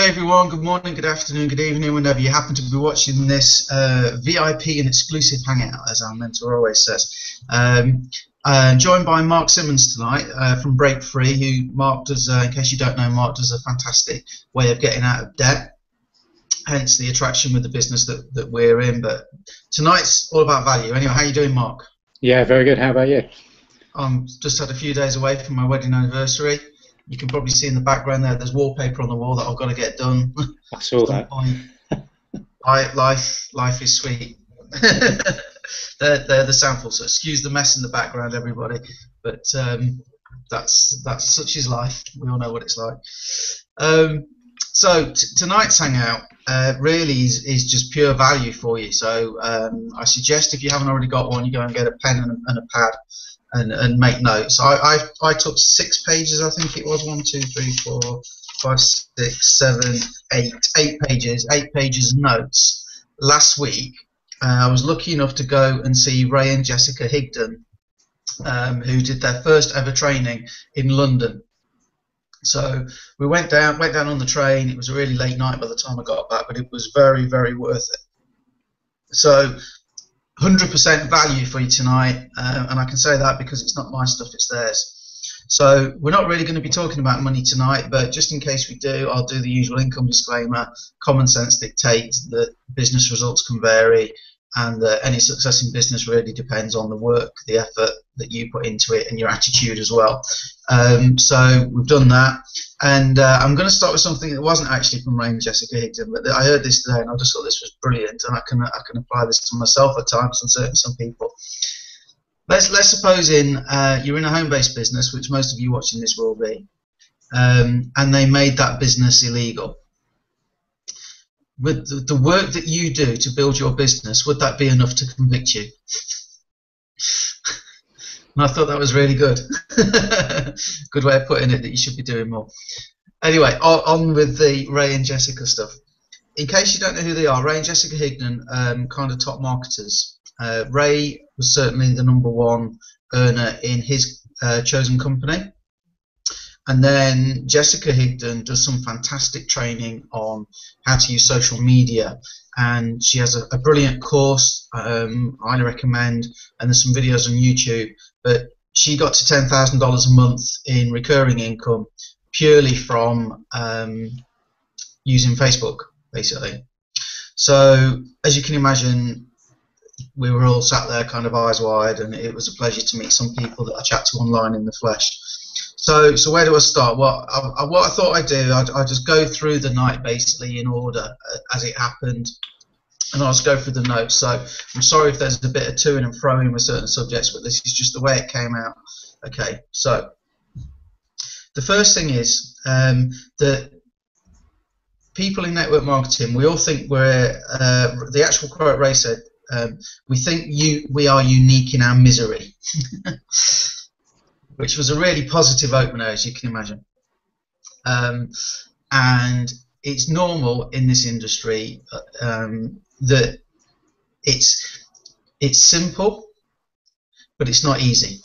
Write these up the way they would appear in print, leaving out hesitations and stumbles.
Hey everyone, good morning, good afternoon, good evening, whenever you happen to be watching this VIP and exclusive hangout, as our mentor always says. Joined by Mark Simmons tonight from Break Free, who Mark does, in case you don't know, Mark does a fantastic way of getting out of debt, hence the attraction with the business that we're in. But tonight's all about value. Anyway, how you doing, Mark? Yeah, very good. How about you? I'm just had a few days away from my wedding anniversary. You can probably see in the background there's wallpaper on the wall that I've got to get done. I saw that. Life is sweet. they're the sample, so excuse the mess in the background, everybody. But that's such is life. We all know what it's like. So tonight's hangout really is just pure value for you. So I suggest if you haven't already got one, you go and get a pen and a pad. And make notes. I took 6 pages, I think it was, 1, 2, 3, 4, 5, 6, 7, 8 pages, 8 pages of notes. Last week, I was lucky enough to go and see Ray and Jessica Higdon, who did their first ever training in London. So we went down on the train. It was a really late night by the time I got back, but it was very, very worth it. So 100% value for you tonight, and I can say that because it's not my stuff, it's theirs. So we're not really going to be talking about money tonight, but just in case we do, I'll do the usual income disclaimer. Common sense dictates that business results can vary, and that any success in business really depends on the work, the effort that you put into it, and your attitude as well. So we've done that, and I'm going to start with something that wasn't actually from Ray and Jessica Higdon, but I heard this today and I just thought this was brilliant, and I can apply this to myself at times and certainly some people. Let's suppose you're in a home-based business, which most of you watching this will be, and they made that business illegal. With the work that you do to build your business, would that be enough to convict you? And I thought that was really good. Good way of putting it, that you should be doing more. Anyway, on with the Ray and Jessica stuff. In case you don't know who they are, Ray and Jessica Higdon, kind of top marketers. Ray was certainly the #1 earner in his chosen company. And then Jessica Higdon does some fantastic training on how to use social media, and she has a brilliant course, highly recommend, and there's some videos on YouTube. But she got to $10,000 a month in recurring income purely from using Facebook, basically. So as you can imagine, we were all sat there kind of eyes wide, and it was a pleasure to meet some people that I chat to online in the flesh. So where do I start? What I thought I'd do, I'd just go through the night basically in order as it happened, and I'll just go through the notes. So I'm sorry if there's a bit of toing and froing with certain subjects, but this is just the way it came out. Okay, so the first thing is that people in network marketing, we all think we're, the actual quote Ray said, we think we are unique in our misery. Which was a really positive opener, as you can imagine. And it's normal in this industry that it's simple, but it's not easy.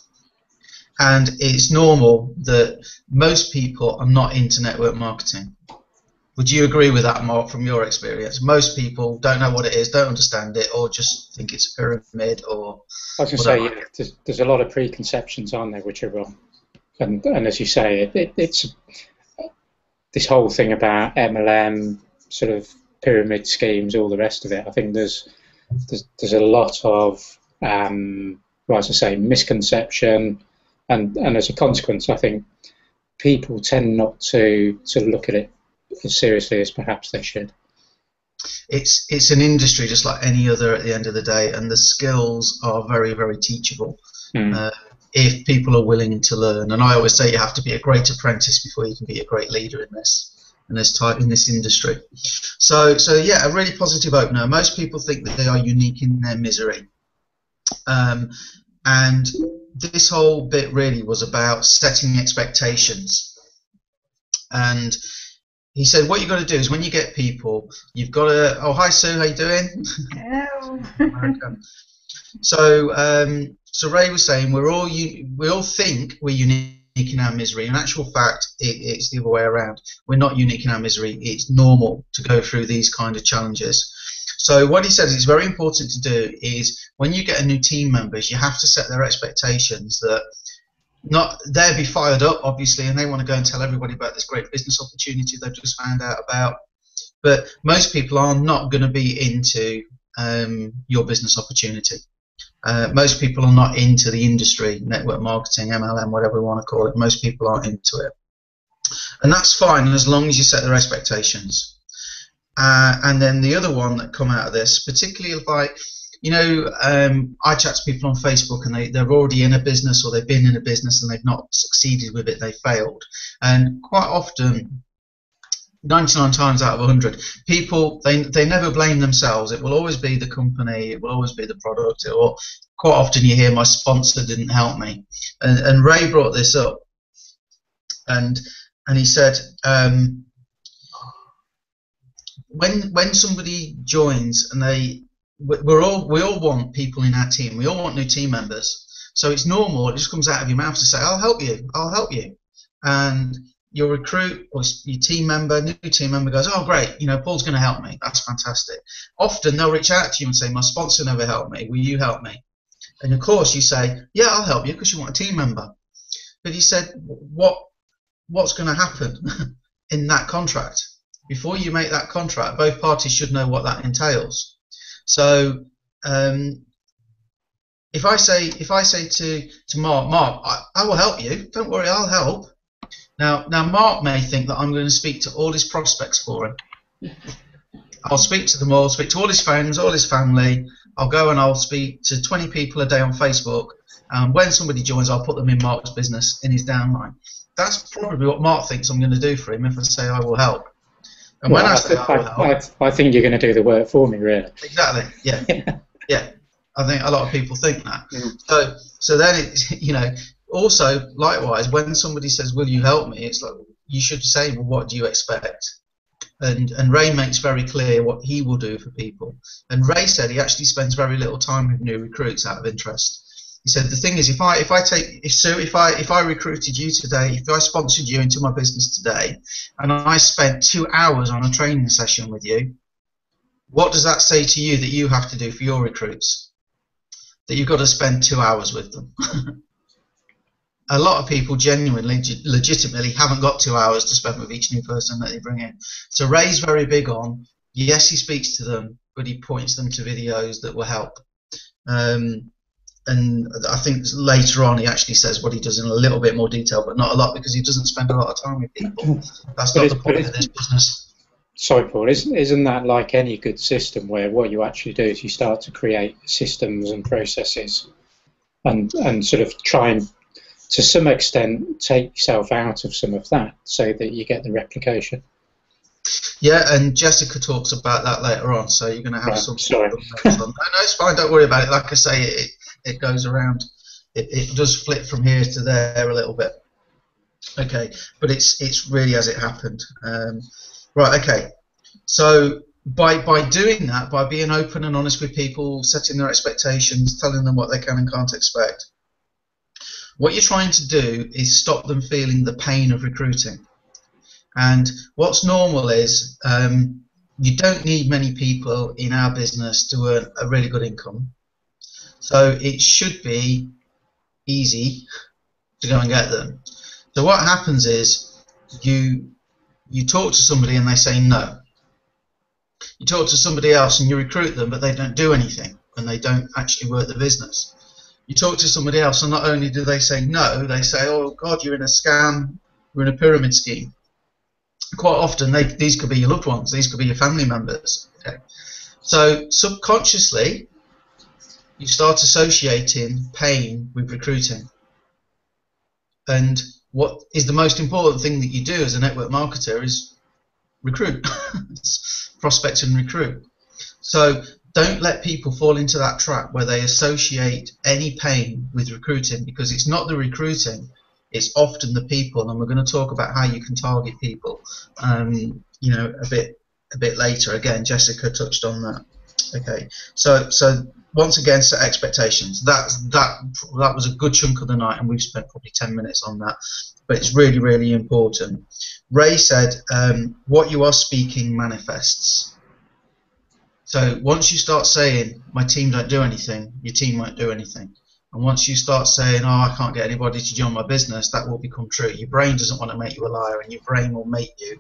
And it's normal that most people are not into network marketing. Would you agree with that, Mark, from your experience? Most people don't know what it is, don't understand it, or just think it's a pyramid, or... I was going to say, yeah, there's a lot of preconceptions on there which are wrong. And as you say, it's this whole thing about MLM, sort of pyramid schemes, all the rest of it. I think there's a lot of, well, as I say, misconception, and as a consequence, I think people tend not to look at it as seriously as perhaps they should. It's an industry just like any other at the end of the day, and the skills are very, very teachable if people are willing to learn. And I always say you have to be a great apprentice before you can be a great leader in this industry. So yeah, a really positive opener. Most people think that they are unique in their misery, and this whole bit really was about setting expectations. And he said, what you've got to do is when you get people, you've got to... Oh, hi, Sue. How you doing? Hello. So Ray was saying we all think we're unique in our misery. In actual fact, it's the other way around. We're not unique in our misery. It's normal to go through these kind of challenges. So what he says is very important to do is when you get a new team members, you have to set their expectations that they'll be fired up, obviously, and they want to go and tell everybody about this great business opportunity they've just found out about. But most people are not going to be into your business opportunity. Most people are not into the industry, network marketing, MLM, whatever we want to call it. Most people aren't into it. And that's fine as long as you set their expectations. And then the other one that come out of this, particularly like, you know, I chat to people on Facebook and they're already in a business or they've been in a business and they've not succeeded with it, they failed. And quite often, 99 times out of 100, people, they never blame themselves. It will always be the company, it will always be the product, or quite often you hear my sponsor didn't help me. And Ray brought this up, and he said, when somebody joins and we all want people in our team, we all want new team members. So it's normal, it just comes out of your mouth to say, I'll help you. And your recruit or your team member, new team member goes, oh great, you know, Paul's going to help me, that's fantastic. Often they'll reach out to you and say, my sponsor never helped me, will you help me? And of course you say, yeah, I'll help you because you want a team member. But he said, what's going to happen in that contract? Before you make that contract, both parties should know what that entails. So if I say to Mark, I will help you, don't worry, I'll help. Now Mark may think that I'm going to speak to all his prospects for him. I'll speak to them all, speak to all his friends, all his family. I'll go and I'll speak to 20 people a day on Facebook. And when somebody joins, I'll put them in Mark's business, in his downline. That's probably what Mark thinks I'm going to do for him if I say I will help. And well, when I say I will help, I think you're going to do the work for me, really. Exactly. Yeah. Yeah. I think a lot of people think that. Mm. So then it's, you know. Also, likewise, when somebody says, will you help me, it's like, you should say, well, what do you expect? And Ray makes very clear what he will do for people. And Ray said he actually spends very little time with new recruits out of interest. He said, the thing is, if I recruited you today, if I sponsored you into my business today, and I spent 2 hours on a training session with you, what does that say to you that you have to do for your recruits? That you've got to spend 2 hours with them. A lot of people genuinely, legitimately haven't got 2 hours to spend with each new person that they bring in. So Ray's very big on, yes, he speaks to them, but he points them to videos that will help. And I think later on he actually says what he does in a little bit more detail, but not a lot, because he doesn't spend a lot of time with people. That's not the point of this business. Sorry, Paul, isn't that like any good system where what you actually do is you start to create systems and processes and sort of try and, to some extent, take yourself out of some of that so that you get the replication? Yeah, and Jessica talks about that later on, so you're going to have some sorry. No, it's fine, don't worry about it. Like I say, it goes around. It does flip from here to there a little bit. Okay, but it's really as it happened. Right, okay. So by doing that, by being open and honest with people, setting their expectations, telling them what they can and can't expect, what you're trying to do is stop them feeling the pain of recruiting. And what's normal is you don't need many people in our business to earn a really good income. So it should be easy to go and get them. So what happens is you talk to somebody and they say no. You talk to somebody else and you recruit them, but they don't do anything and they don't actually work the business. You talk to somebody else and not only do they say no, they say, oh God, you're in a scam, you're in a pyramid scheme. Quite often these could be your loved ones, these could be your family members. Okay. So subconsciously you start associating pain with recruiting. And what is the most important thing that you do as a network marketer is recruit, prospect and recruit. So don't let people fall into that trap where they associate any pain with recruiting, because it's not the recruiting, it's often the people, and we're going to talk about how you can target people, a bit later. Again, Jessica touched on that. Okay, so once again, set expectations. That was a good chunk of the night, and we've spent probably 10 minutes on that. But it's really, really important. Ray said, what you are speaking manifests. So once you start saying, my team don't do anything, your team won't do anything. And once you start saying, oh, I can't get anybody to join my business, that will become true. Your brain doesn't want to make you a liar, and your brain will make you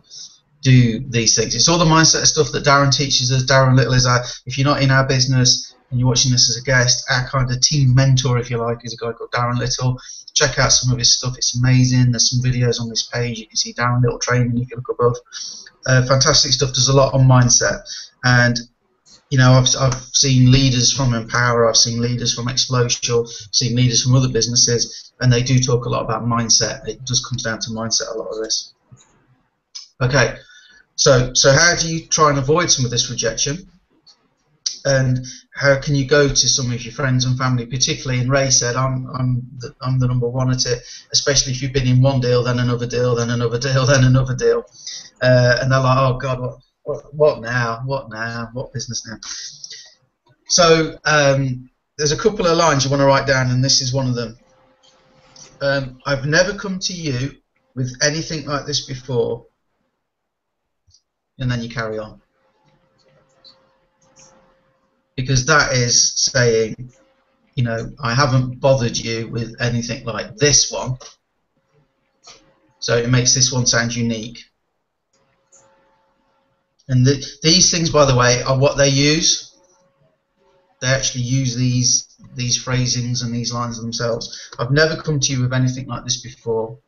do these things. It's all the mindset stuff that Darren teaches us. Darren Little is if you're not in our business and you're watching this as a guest, our kind of team mentor, if you like, is a guy called Darren Little. Check out some of his stuff. It's amazing. There's some videos on this page. You can see Darren Little training. You can look above. Fantastic stuff. Does a lot on mindset. And you know, I've seen leaders from Empower, I've seen leaders from Explosial, seen leaders from other businesses, and they do talk a lot about mindset. It just comes down to mindset, a lot of this. Okay, so how do you try and avoid some of this rejection? And how can you go to some of your friends and family, particularly, and Ray said, I'm the number one at it, especially if you've been in one deal, then another deal, then another deal, then another deal. And they're like, oh God, what now? What now? What business now? So there's a couple of lines you want to write down, and this is one of them. I've never come to you with anything like this before, and then you carry on. Because that is saying, you know, I haven't bothered you with anything like this one, so it makes this one sound unique. And these things, by the way, are what they use. They actually use these phrasings and these lines themselves. I've never come to you with anything like this before.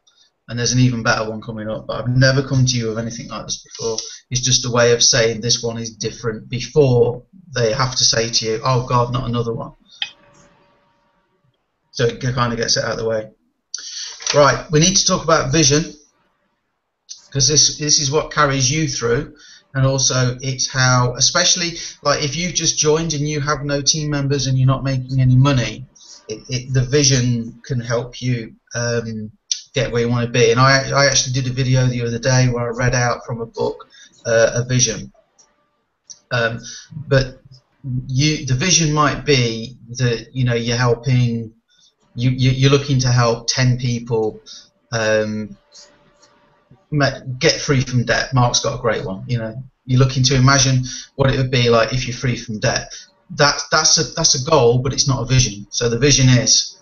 And there's an even better one coming up. But I've never come to you with anything like this before. It's just a way of saying this one is different before they have to say to you, oh God, not another one. So it kind of gets it out of the way. Right, we need to talk about vision, because this is what carries you through. And also it's how, especially like if you've just joined and you have no team members and you're not making any money, the vision can help you get where you want to be. And I actually did a video the other day where I read out from a book a vision. But the vision might be that, you know, you're helping, you're looking to help 10 people get free from debt. Mark's got a great one. You know, you're looking to imagine what it would be like if you're free from debt. That's a goal, but it's not a vision. So the vision is,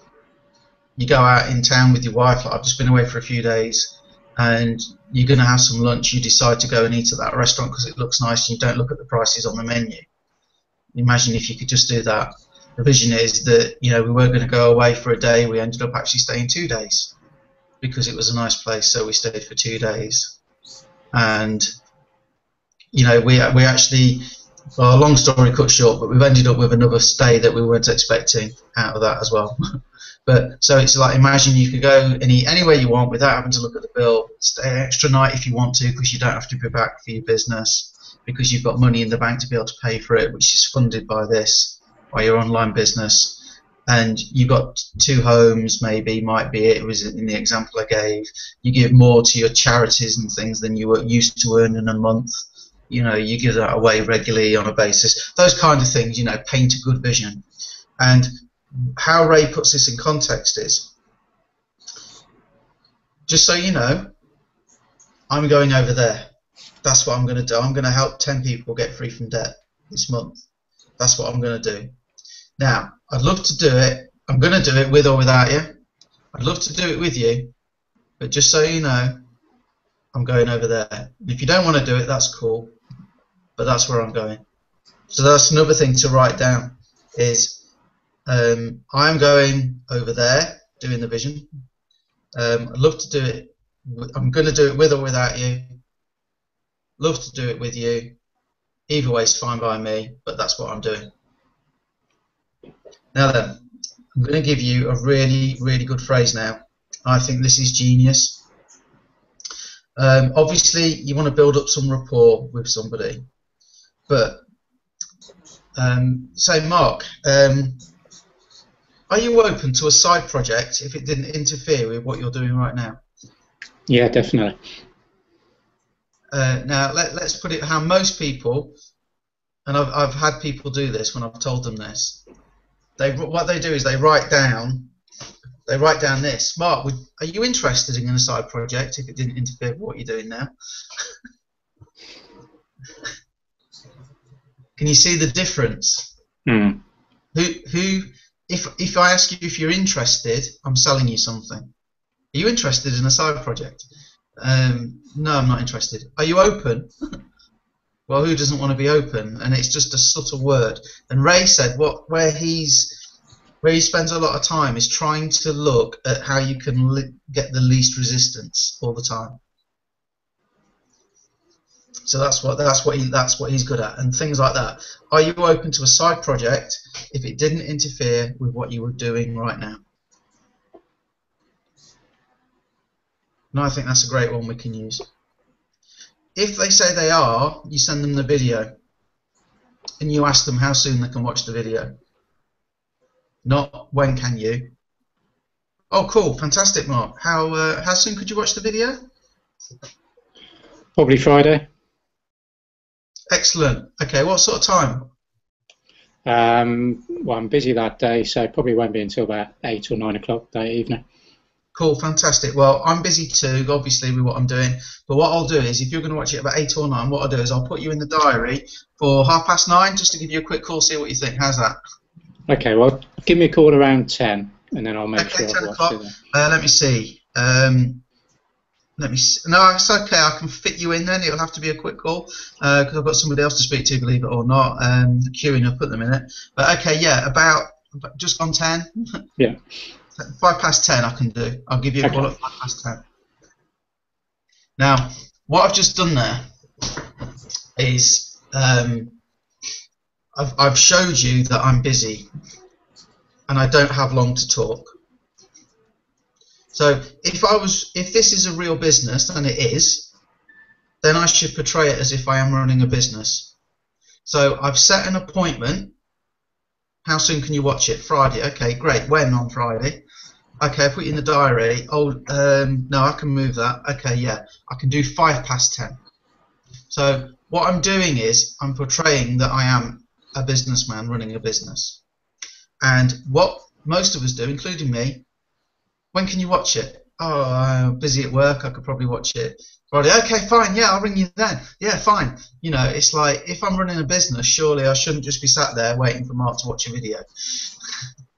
you go out in town with your wife. Like I've just been away for a few days, and you're going to have some lunch. You decide to go and eat at that restaurant because it looks nice, and you don't look at the prices on the menu. Imagine if you could just do that. The vision is that, you know, we were going to go away for a day. We ended up actually staying 2 days, because it was a nice place, so we stayed for 2 days. And you know, we actually, well, long story cut short, but we've ended up with another stay that we weren't expecting out of that as well. But so it's like, imagine you could go and eat anywhere you want without having to look at the bill, stay an extra night if you want to, because you don't have to be back for your business, because you've got money in the bank to be able to pay for it, which is funded by your online business. And you got 2 homes, maybe, might be it was in the example I gave. You give more to your charities and things than you were used to earn in a month. You know, you give that away regularly on a basis. Those kind of things, you know, paint a good vision. And how Ray puts this in context is, just so you know, I'm going over there. That's what I'm going to do. I'm going to help 10 people get free from debt this month. That's what I'm going to do. Now, I'd love to do it. I'm going to do it with or without you. I'd love to do it with you, but just so you know, I'm going over there. And if you don't want to do it, that's cool, but that's where I'm going. So that's another thing to write down is, I'm going over there, doing the vision. I'd love to do it. I'm going to do it with or without you. Love to do it with you. Either way is fine by me, but that's what I'm doing. Now then, I'm going to give you a really, really good phrase now. I think this is genius. Obviously, you want to build up some rapport with somebody. But, say, Mark, are you open to a side project if it didn't interfere with what you're doing right now? Yeah, definitely. Now, let's put it how most people, and I've had people do this when I've told them this, what they do is they write down this. Mark, are you interested in a side project if it didn't interfere with what you're doing now? Can you see the difference? Mm. If I ask you if you're interested, I'm selling you something. Are you interested in a side project? No, I'm not interested. Are you open? Well, who doesn't want to be open? And it's just a subtle word. And Ray said where he spends a lot of time is trying to look at how you can get the least resistance all the time. So that's what he's good at, and things like that. Are you open to a side project if it didn't interfere with what you were doing right now? No, I think that's a great one we can use. If they say they are, you send them the video, and you ask them how soon they can watch the video. Not when can you. Oh, cool, fantastic, Mark. How soon could you watch the video? Probably Friday. Excellent. Okay, what sort of time? Well, I'm busy that day, so it probably won't be until about 8 or 9 o'clock that evening. Cool, fantastic. Well, I'm busy too, obviously, with what I'm doing. But what I'll do is, if you're going to watch it about 8 or 9, what I'll do is I'll put you in the diary for 9:30, just to give you a quick call, see what you think. How's that? Okay, well, give me a call around 10, and then I'll make Okay, sure 10 I watch o'clock. it then. Let me see. No, it's okay. I can fit you in then. It'll have to be a quick call because I've got somebody else to speak to, believe it or not. Queuing up at the minute. But okay, yeah, about just on 10. Yeah. 10:05 I can do. I'll give you a call at 10:05. Now, what I've just done there is I've showed you that I'm busy and I don't have long to talk. So if this is a real business, and it is, then I should portray it as if I am running a business. So I've set an appointment. How soon can you watch it? Friday. Okay, great. When on Friday? Okay, I put you in the diary. Oh, no, I can move that. Okay, yeah, I can do 10:05. So what I'm doing is I'm portraying that I am a businessman running a business. And what most of us do, including me, when can you watch it? Oh, I'm busy at work. I could probably watch it Friday. Okay, fine. Yeah, I'll ring you then. Yeah, fine. You know, it's like if I'm running a business, surely I shouldn't just be sat there waiting for Mark to watch a video,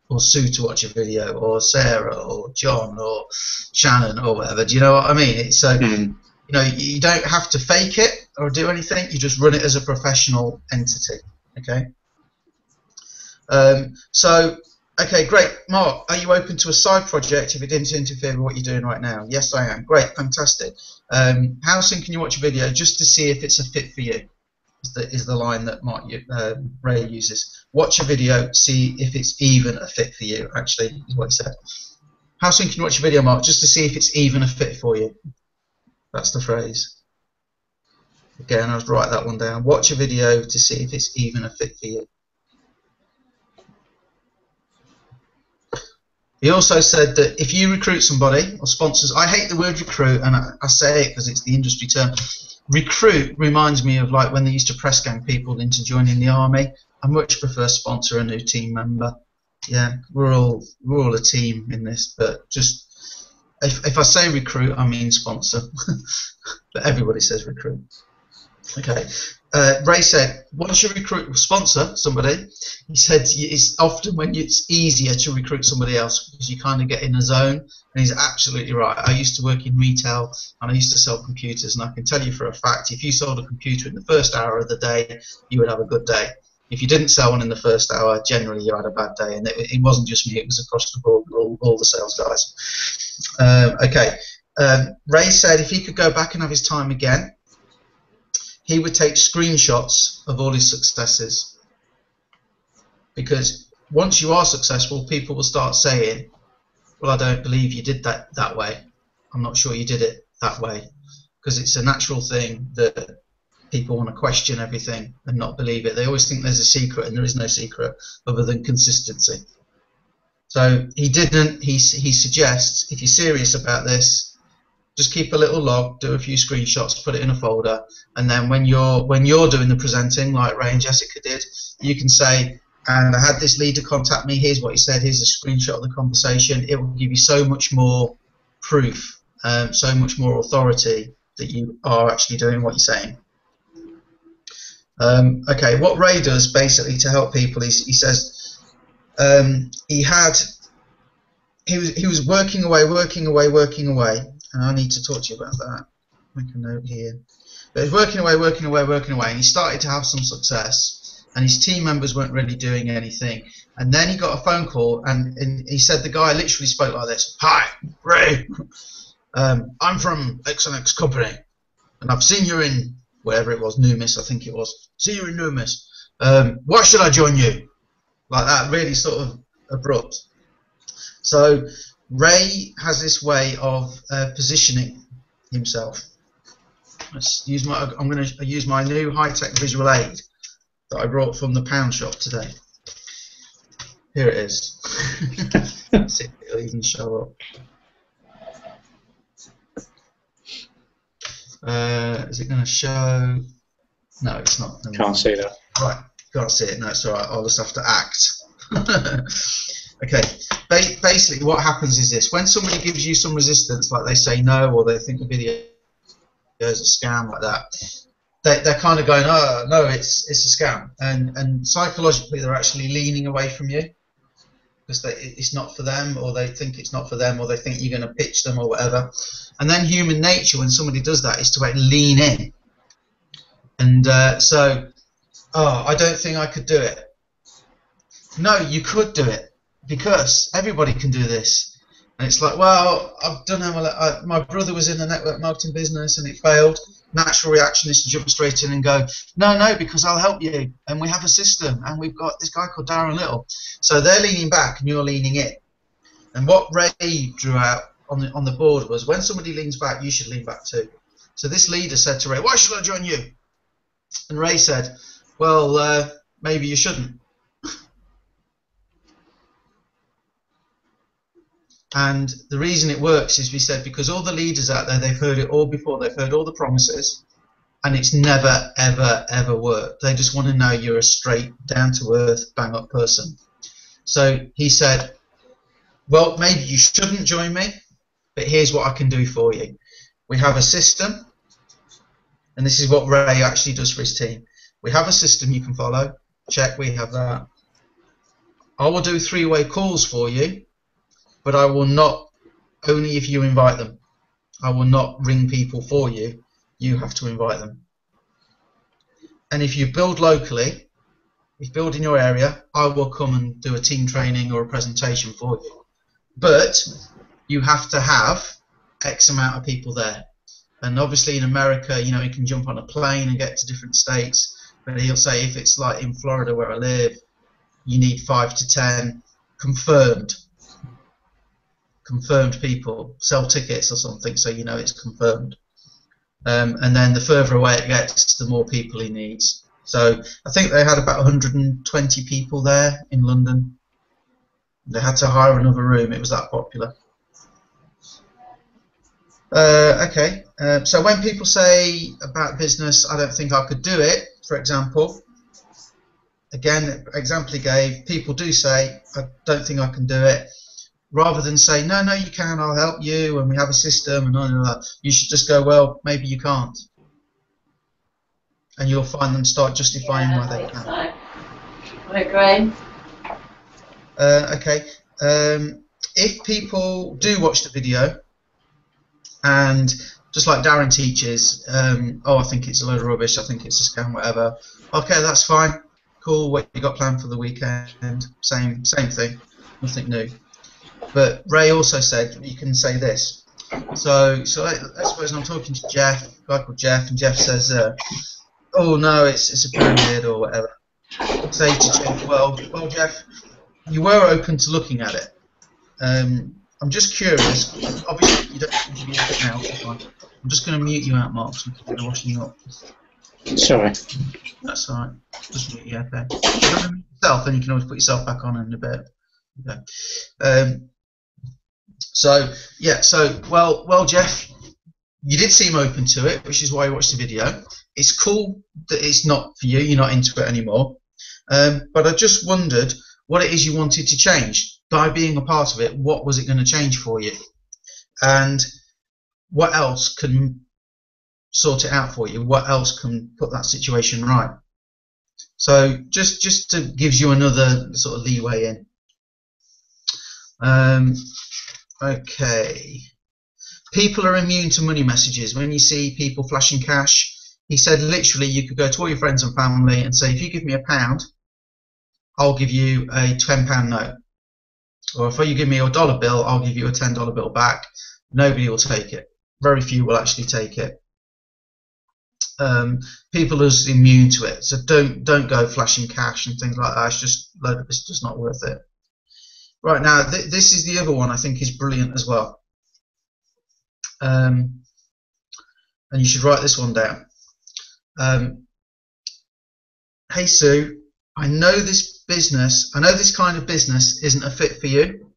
or Sue to watch a video, or Sarah, or John, or Shannon, or whatever. Do you know what I mean? It's so you know, you don't have to fake it or do anything. You just run it as a professional entity. Okay. Okay, great. Mark, are you open to a side project if it didn't interfere with what you're doing right now? Yes, I am. Great, fantastic. How soon can you watch a video just to see if it's a fit for you? Is the line that Ray uses. Watch a video, see if it's even a fit for you, actually, is what he said. How soon can you watch a video, Mark, just to see if it's even a fit for you? That's the phrase. Again, I'll write that one down. Watch a video to see if it's even a fit for you. He also said that if you recruit somebody or sponsors, I hate the word recruit, and I say it because it's the industry term. Recruit reminds me of like when they used to press gang people into joining the army. I much prefer sponsor a new team member. Yeah, we're all a team in this, but just if I say recruit, I mean sponsor. But everybody says recruit. Okay. Ray said, once you recruit sponsor somebody, he said it's often when it's easier to recruit somebody else because you kind of get in a zone. And he's absolutely right. I used to work in retail and I used to sell computers, and I can tell you for a fact, if you sold a computer in the first hour of the day, you would have a good day. If you didn't sell one in the first hour, generally you had a bad day, and it wasn't just me; it was across the board, all the sales guys. Okay. Ray said if he could go back and have his time again, he would take screenshots of all his successes, because once you are successful, people will start saying, well, I don't believe you did that way. I'm not sure you did it that way, because it's a natural thing that people want to question everything and not believe it. They always think there's a secret, and there is no secret other than consistency. So he suggests, if you're serious about this, just keep a little log, do a few screenshots, put it in a folder, and then when you're doing the presenting, like Ray and Jessica did, you can say, and I had this leader contact me. Here's what he said. Here's a screenshot of the conversation. It will give you so much more proof, so much more authority that you are actually doing what you're saying. Okay, what Ray does basically to help people is he says he was working away, and I need to talk to you about that. Make a note here. But he was working away, and he started to have some success, and his team members weren't really doing anything. And then he got a phone call, and he said the guy literally spoke like this: "Hi, Ray, I'm from X and X company, and I've seen you in wherever it was, Numis, I think it was. See you in Numis. Why should I join you?" Like that, really sort of abrupt. So Ray has this way of positioning himself. I'm going to use my new high-tech visual aid that I brought from the pound shop today. Here it is. See if it'll even show up. Is it going to show? No, it's not. Can't see that. Right, can't see it. No, it's all right. I'll just have to act. Okay. Basically, what happens is this: when somebody gives you some resistance, like they say no, or they think the video is a scam, like that, they're kind of going, "Oh no, it's a scam," and psychologically they're actually leaning away from you because it's not for them, or they think it's not for them, or they think you're going to pitch them or whatever. And then human nature, when somebody does that, is to lean in. And so, I don't think I could do it. No, you could do it, because everybody can do this. And it's like, well, I've done MLM. My brother was in the network marketing business and it failed. Natural reaction is to jump straight in and go, no, because I'll help you. And we have a system, and we've got this guy called Darren Little. So they're leaning back and you're leaning in. And what Ray drew out on the board was, when somebody leans back, you should lean back too. So this leader said to Ray, "Why should I join you?" And Ray said, "Well, maybe you shouldn't." And the reason it works is, we said, because all the leaders out there, they've heard it all before. They've heard all the promises, and it's never, ever, ever worked. They just want to know you're a straight, down-to-earth, bang-up person. So he said, "Well, maybe you shouldn't join me, but here's what I can do for you. We have a system," and this is what Ray actually does for his team. "We have a system you can follow. Check, we have that. I will do 3-way calls for you, but I will not, only if you invite them. I will not ring people for you. You have to invite them. And if you build locally, if you build in your area, I will come and do a team training or a presentation for you. But you have to have X amount of people there." And obviously in America, you can jump on a plane and get to different states. But he'll say, if it's like in Florida where I live, you need 5 to 10 confirmed people. Sell tickets or something, so you know it's confirmed. And then the further away it gets, the more people he needs. So I think they had about 120 people there in London. They had to hire another room. It was that popular. Okay. So when people say about business, "I don't think I could do it," for example, again, example he gave, people do say, "I don't think I can do it." Rather than say, no, you can, I'll help you, and we have a system, and all that, you should just go, "Well, maybe you can't." And you'll find them start justifying why they can. So. I agree. Okay. If people do watch the video, and just like Darren teaches, I think it's a load of rubbish, I think it's a scam, whatever. Okay, that's fine. Cool, what you got planned for the weekend? Same thing, nothing new. But Ray also said you can say this. So I suppose I'm talking to Jeff, a guy called Jeff, and Jeff says, "Oh no, it's a pyramid," or whatever. Say to Jeff, well, Jeff, you were open to looking at it. I'm just curious. Obviously, you don't need to be it now. I'm just going to mute you out, Mark, so you're washing you up. Sorry. That's all right. Just mute you, okay. If you don't mute yourself, then you can always put yourself back on in a bit. Okay. Well, Jeff, you did seem open to it, which is why I watched the video. It's cool that it's not for you. You're not into it anymore. But I just wondered what it is you wanted to change. By being a part of it, what was it going to change for you? And what else can sort it out for you? What else can put that situation right? So just to gives you another sort of leeway in. Okay. People are immune to money messages. When you see people flashing cash, he said literally you could go to all your friends and family and say, if you give me £1, I'll give you a £10 note. Or if you give me a dollar bill, I'll give you a $10 bill back. Nobody will take it. Very few will actually take it. People are immune to it, so don't go flashing cash and things like that. It's just not worth it. Right, now this is the other one I think is brilliant as well, and you should write this one down. Hey Sue, I know this kind of business isn't a fit for you,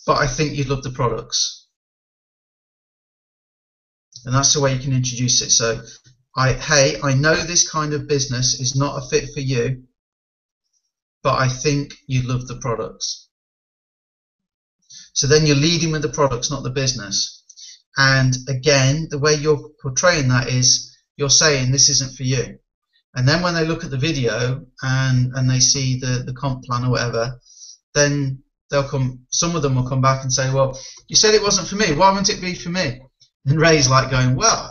but I think you'd love the products. And that's the way you can introduce it. So, hey, I know this kind of business is not a fit for you, but I think you'd love the products. So then you're leading with the products, not the business. And again, the way you're portraying that is you're saying this isn't for you. And then when they look at the video and they see the comp plan or whatever, then some of them will come back and say, well, you said it wasn't for me. Why wouldn't it be for me? And Ray's like going, well,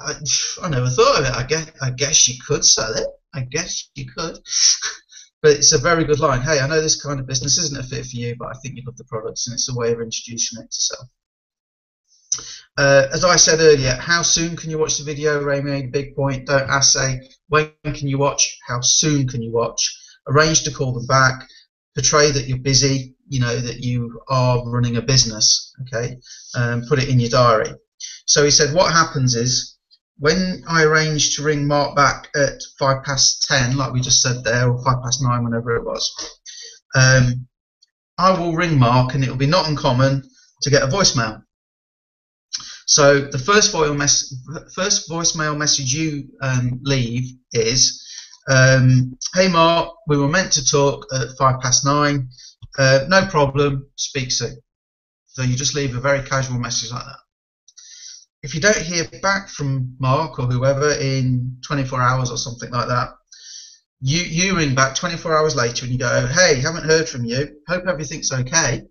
I never thought of it. I guess you could sell it. I guess you could. But it's a very good line. Hey, I know this kind of business isn't a fit for you, but I think you love the products, and it's a way of introducing it to sell. As I said earlier, how soon can you watch the video? Ray made a big point. Don't ask, say, when can you watch? How soon can you watch? Arrange to call them back. Portray that you're busy, that you are running a business, okay? Put it in your diary. So he said what happens is when I arrange to ring Mark back at 10:05, like we just said there, or 9:05, whenever it was, I will ring Mark and it will be not uncommon to get a voicemail. So the first voicemail message you leave is, hey Mark, we were meant to talk at 9:05, no problem, speak soon. So you just leave a very casual message like that. If you don't hear back from Mark or whoever in 24 hours or something like that, you ring back 24 hours later and you go, hey, haven't heard from you, hope everything's okay.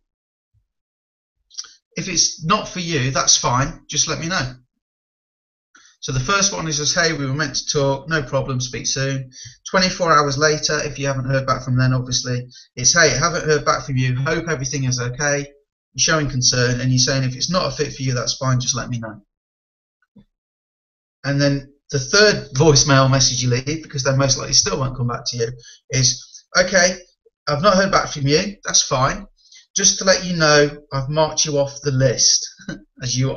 If it's not for you, that's fine, just let me know. So the first one is just, hey, we were meant to talk, no problem, speak soon. 24 hours later, if you haven't heard back from them, obviously, it's, hey, haven't heard back from you, hope everything is okay. You're showing concern and you're saying if it's not a fit for you, that's fine, just let me know. And then the third voicemail message you leave, because they most likely still won't come back to you, is, okay, I've not heard back from you, that's fine. Just to let you know, I've marked you off the list, as you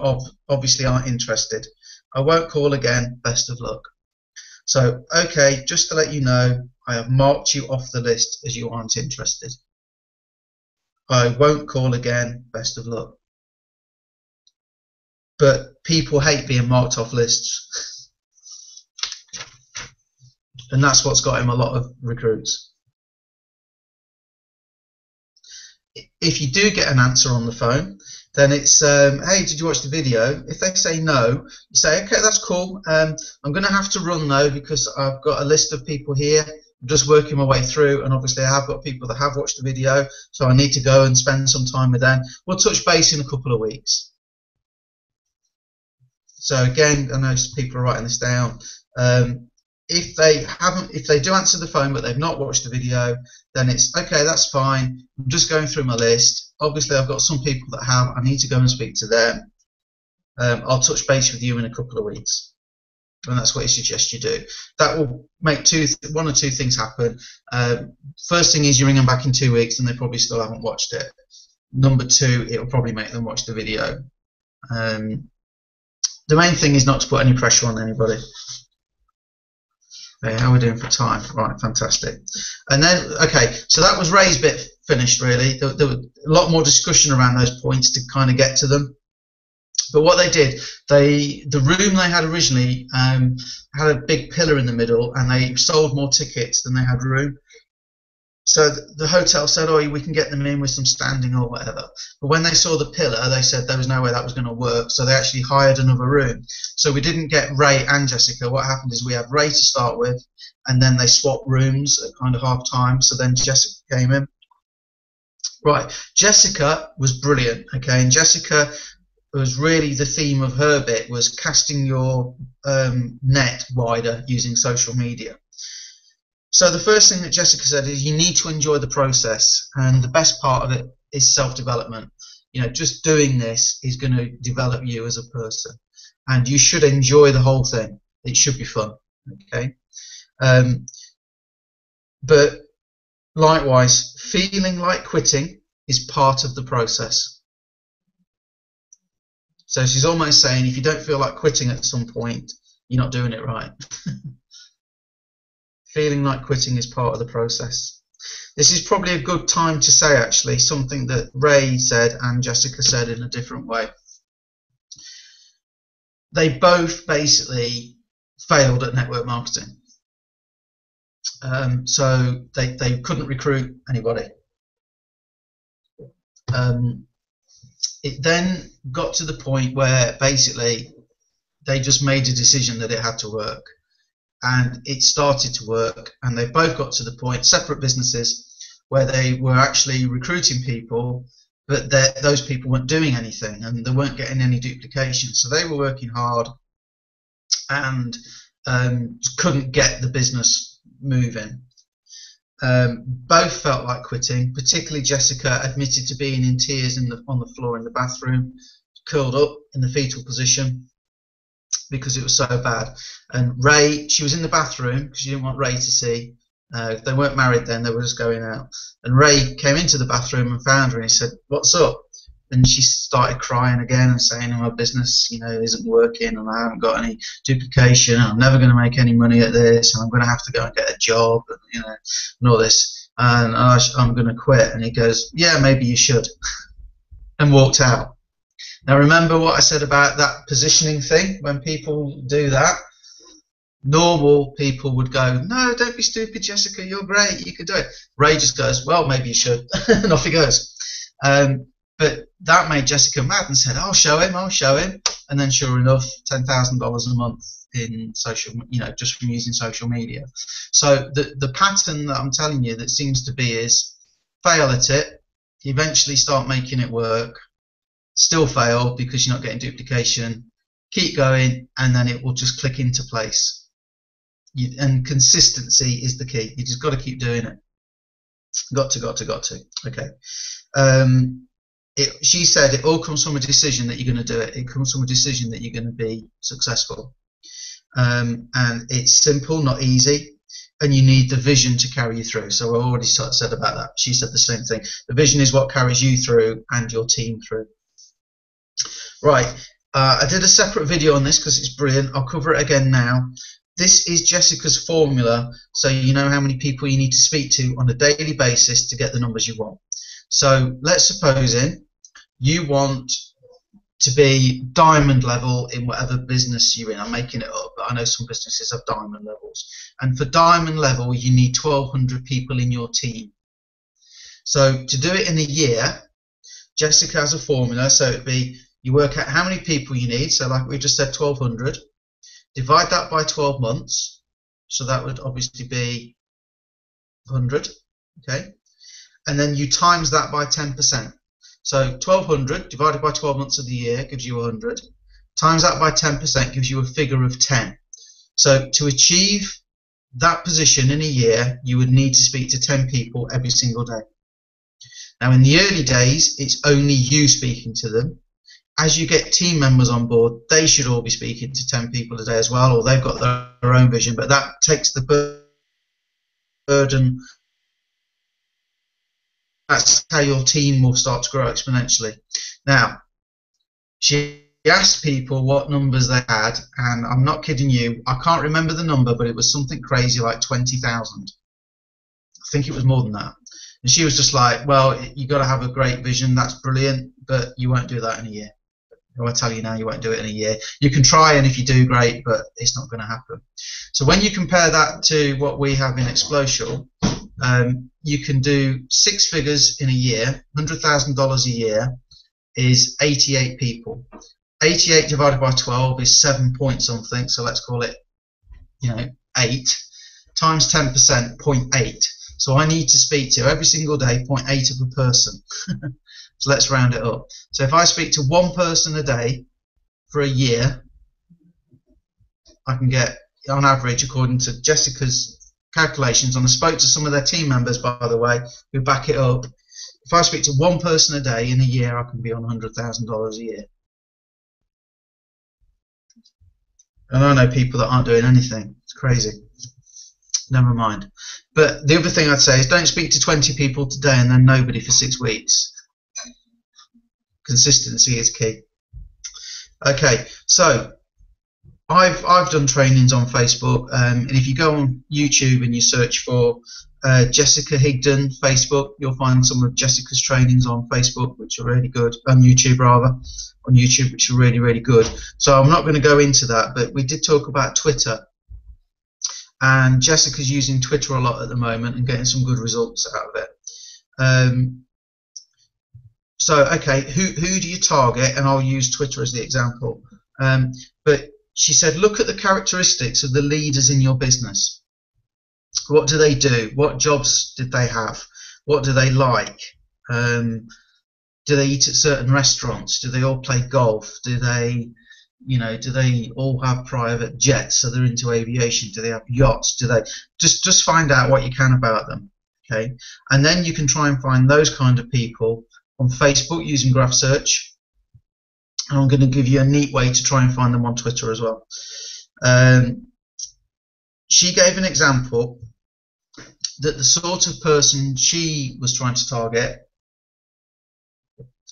obviously aren't interested. I won't call again, best of luck. So, okay, just to let you know, I have marked you off the list as you aren't interested. I won't call again, best of luck. But people hate being marked off lists. And that's what's got him a lot of recruits. If you do get an answer on the phone, then it's, hey, did you watch the video? If they say no, you say, okay, that's cool. I'm going to have to run though because I've got a list of people here. I'm just working my way through, and obviously I have got people that have watched the video, so I need to go and spend some time with them. We'll touch base in a couple of weeks. So again, I know people are writing this down. If they do answer the phone but they've not watched the video, then it's okay, that's fine. I'm just going through my list. Obviously, I've got some people that have. I need to go and speak to them. I'll touch base with you in a couple of weeks, and that's what he suggests you do. That will make one or two things happen. First thing is you ring them back in 2 weeks, and they probably still haven't watched it. Number two, it will probably make them watch the video. The main thing is not to put any pressure on anybody. Okay, how are we doing for time? Right, fantastic. And then, okay, so that was Ray's bit finished, really. There was a lot more discussion around those points to kind of get to them. But what they did, the room they had originally had a big pillar in the middle, and they sold more tickets than they had room. So the hotel said, oh, we can get them in with some standing or whatever. But when they saw the pillar, they said there was no way that was going to work. So they actually hired another room. So we didn't get Ray and Jessica. What happened is we had Ray to start with, and then they swapped rooms at kind of half time. So then Jessica came in. Right, Jessica was brilliant, okay, and Jessica was really the theme of her bit was casting your net wider using social media. So the first thing that Jessica said is you need to enjoy the process, and the best part of it is self-development. You know, just doing this is going to develop you as a person, and you should enjoy the whole thing. It should be fun, okay. But likewise, feeling like quitting is part of the process. So she's almost saying if you don't feel like quitting at some point, you're not doing it right. Feeling like quitting is part of the process. This is probably a good time to say actually something that Ray said and Jessica said in a different way. They both basically failed at network marketing. So they couldn't recruit anybody. It then got to the point where basically they just made a decision that it had to work, and it started to work, and they both got to the point, separate businesses, where they were actually recruiting people, but those people weren't doing anything and they weren't getting any duplication, so they were working hard and couldn't get the business moving. Both felt like quitting, particularly Jessica admitted to being in tears on the floor in the bathroom, curled up in the fetal position because it was so bad. And Ray, she was in the bathroom because she didn't want Ray to see. They weren't married then, they were just going out. And Ray came into the bathroom and found her and he said, "What's up?" And she started crying again and saying, my business, you know, isn't working and I haven't got any duplication and I'm never going to make any money at this and I'm going to have to go and get a job and, you know, and all this. And I'm going to quit. And he goes, "Yeah, maybe you should." And walked out. Now remember what I said about that positioning thing? When people do that, normal people would go, "No, don't be stupid, Jessica, you're great, you could do it." Ray just goes, "Well, maybe you should." And off he goes. But that made Jessica mad and said, I'll show him. And then sure enough, $10,000 a month in social, you know, just from using social media. So the pattern that I'm telling you that seems to be is fail at it, eventually start making it work, still fail because you're not getting duplication, keep going, and then it will just click into place. And consistency is the key. You just got to keep doing it. Got to. Okay. She said it all comes from a decision that you're going to do it. It comes from a decision that you're going to be successful. And it's simple, not easy, and you need the vision to carry you through. So I already said about that. She said the same thing. The vision is what carries you through and your team through. Right. I did a separate video on this because it's brilliant. I'll cover it again now. This is Jessica's formula, so you know how many people you need to speak to on a daily basis to get the numbers you want. So let's suppose you want to be diamond level in whatever business you're in. I'm making it up, but I know some businesses have diamond levels. And for diamond level, you need 1,200 people in your team. So to do it in a year, Jessica has a formula. So it'd be you work out how many people you need. So like we just said, 1,200. Divide that by 12 months. So that would obviously be 100. Okay. And then you times that by 10%. So 1,200 divided by 12 months of the year gives you 100. Times that by 10% gives you a figure of 10. So to achieve that position in a year, you would need to speak to 10 people every single day. Now in the early days, it's only you speaking to them. As you get team members on board, they should all be speaking to 10 people a day as well, or they've got their own vision, but that takes the burden. That's how your team will start to grow exponentially. Now, she asked people what numbers they had, and I'm not kidding you, I can't remember the number, but it was something crazy like 20,000. I think it was more than that. And she was just like, well, you got to have a great vision, that's brilliant, but you won't do that in a year. I tell you now, you won't do it in a year. You can try, and if you do, great, but it's not going to happen. So when you compare that to what we have in Explosial, You can do 6 figures in a year. $100,000 a year is 88 people. 88 divided by 12 is 7 point something, so let's call it, 8 times 10%, 0.8. So I need to speak to every single day 0.8 of a person. So let's round it up. So if I speak to 1 person a day for a year, I can get, on average, according to Jessica's calculations, and I spoke to some of their team members, by the way, who back it up. If I speak to 1 person a day in a year, I can be on $100,000 a year. And I know people that aren't doing anything. It's crazy. Never mind. But the other thing I'd say is don't speak to 20 people today and then nobody for 6 weeks. Consistency is key. Okay, so I've done trainings on Facebook, and if you go on YouTube and you search for Jessica Higdon Facebook, you'll find some of Jessica's trainings on Facebook, which are really good, on YouTube rather, on YouTube, which are really, really good. So I'm not going to go into that, but we did talk about Twitter, and Jessica's using Twitter a lot at the moment and getting some good results out of it. So, okay, who do you target? And I'll use Twitter as the example. But she said, look at the characteristics of the leaders in your business. What do they do? What jobs did they have? What do they like? Do they eat at certain restaurants? Do they all play golf? Do they all have private jets, so they're into aviation? Do they have yachts? Do they just find out what you can about them, okay? And then you can try and find those kind of people on Facebook using graph search, and I'm going to give you a neat way to try and find them on Twitter as well. She gave an example that the sort of person she was trying to target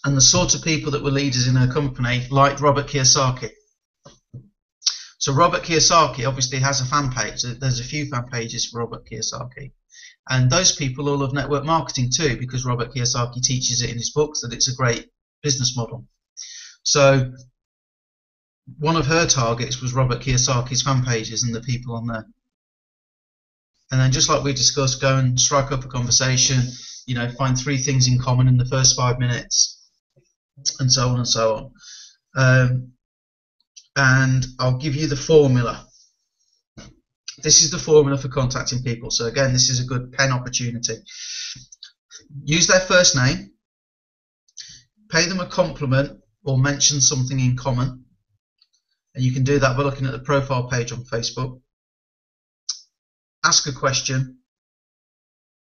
and the sort of people that were leaders in her company liked Robert Kiyosaki. So Robert Kiyosaki obviously has a fan page. There's a few fan pages for Robert Kiyosaki. And those people all love network marketing too, because Robert Kiyosaki teaches it in his books that it's a great business model. So one of her targets was Robert Kiyosaki's fan pages and the people on there. And then just like we discussed, go and strike up a conversation, find 3 things in common in the first 5 minutes, and so on and so on. And I'll give you the formula. This is the formula for contacting people. So again, this is a good pen opportunity. Use their first name, pay them a compliment or mention something in common, and you can do that by looking at the profile page on Facebook. Ask a question,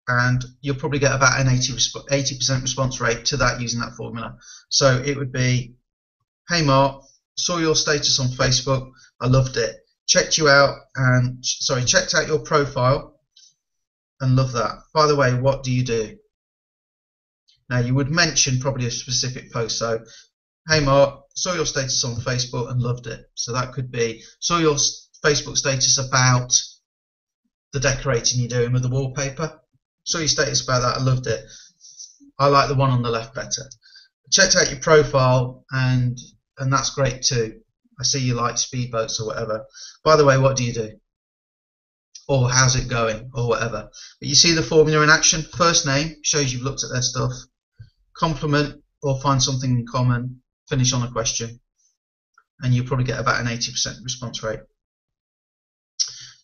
and you'll probably get about an 80% response rate to that using that formula. So it would be, hey Mark, saw your status on Facebook, I loved it. Checked out your profile and love that. By the way, what do you do? Now you would mention probably a specific post. So, hey Mark, saw your status on Facebook and loved it. So that could be, saw your Facebook status about the decorating you're doing with the wallpaper. Saw your status about that, I loved it. I like the one on the left better. Checked out your profile and that's great too. I see you like speedboats or whatever. By the way, what do you do? Or how's it going? Or whatever. But you see the formula in action. First name shows you've looked at their stuff. Compliment or find something in common. Finish on a question. And you'll probably get about an 80% response rate.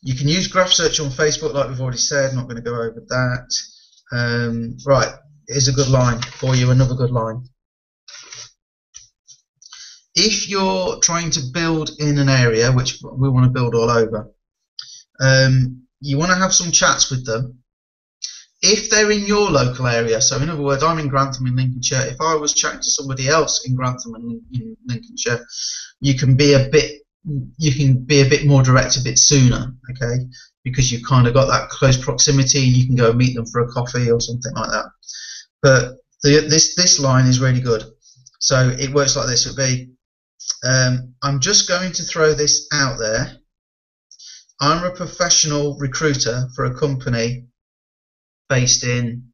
You can use graph search on Facebook like we've already said. I'm not going to go over that. Right, here's a good line for you, another good line. If you're trying to build in an area, which we want to build all over, you want to have some chats with them. If they're in your local area, so in other words, I'm in Grantham in Lincolnshire, if I was chatting to somebody else in Grantham and in Lincolnshire, you can be a bit more direct a bit sooner, okay? Because you've kind of got that close proximity and you can go meet them for a coffee or something like that. But this line is really good. So it works like this. It would be, I'm just going to throw this out there. I'm a professional recruiter for a company based in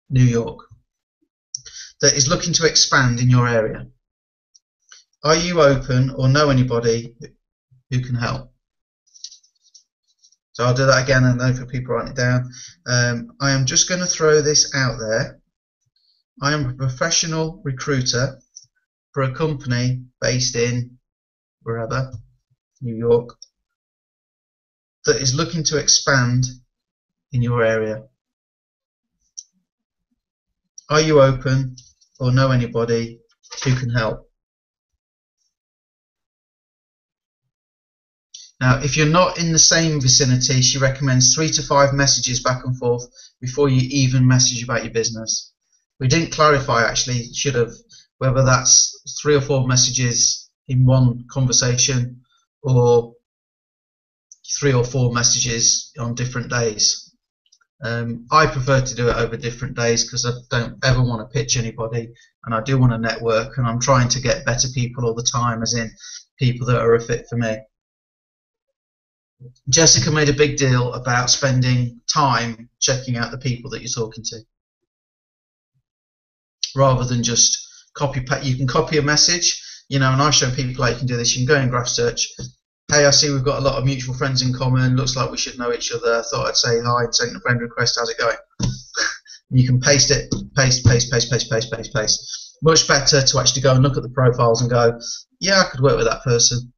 New York that is looking to expand in your area. Are you open or know anybody who can help? So I'll do that again, and then for people writing it down. I am just going to throw this out there. I am a professional recruiter for a company based in wherever, New York, that is looking to expand in your area. Are you open or know anybody who can help? Now, if you're not in the same vicinity, she recommends 3 to 5 messages back and forth before you even message about your business. We didn't clarify, actually, should have, whether that's 3 or 4 messages in one conversation or 3 or 4 messages on different days. I prefer to do it over different days because I don't ever want to pitch anybody, and I do want to network, and I'm trying to get better people all the time, as in people that are a fit for me. Jessica made a big deal about spending time checking out the people that you're talking to, rather than just copy. You can copy a message, you know, and I show people how you can do this. You can go in graph search. Hey, I see we've got a lot of mutual friends in common. Looks like we should know each other. Thought I'd say hi and send a friend request. How's it going? You can paste it, paste. Much better to actually go and look at the profiles and go, yeah, I could work with that person.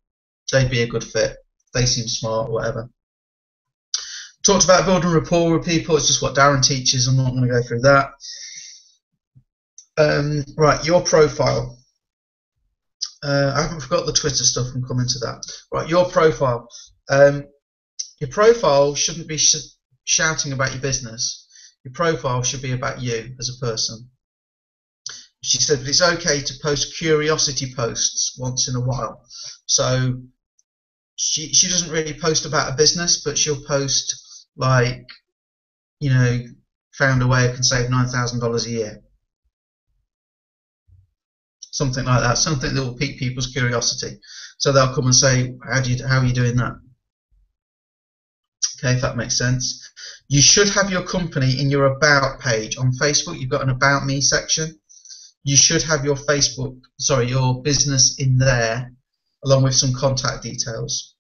They'd be a good fit. They seem smart or whatever. Talked about building rapport with people. It's just what Darren teaches. I'm not going to go through that. Right, your profile. I haven't forgot the Twitter stuff. I'm coming to that. Right, your profile. Your profile shouldn't be shouting about your business. Your profile should be about you as a person. She said, but it's okay to post curiosity posts once in a while. So she doesn't really post about a business, but she'll post like, you know, found a way I can save $9,000 a year. Something like that, something that will pique people's curiosity. So they'll come and say, how are you doing that? Okay, if that makes sense. You should have your company in your About page. On Facebook, you've got an About Me section. You should have your your business in there, along with some contact details.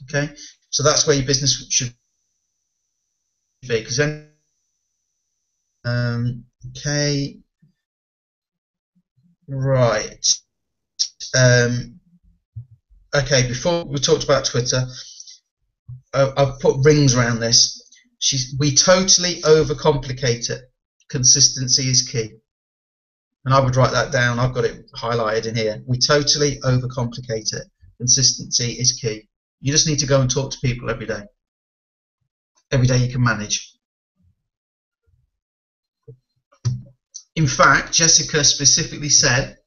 Okay, so that's where your business should be. Because then, okay, right. Okay, before we talked about Twitter, I've put rings around this. We totally overcomplicate it. Consistency is key. And I would write that down. I've got it highlighted in here. We totally overcomplicate it. Consistency is key. You just need to go and talk to people every day. Every day you can manage. In fact, Jessica specifically said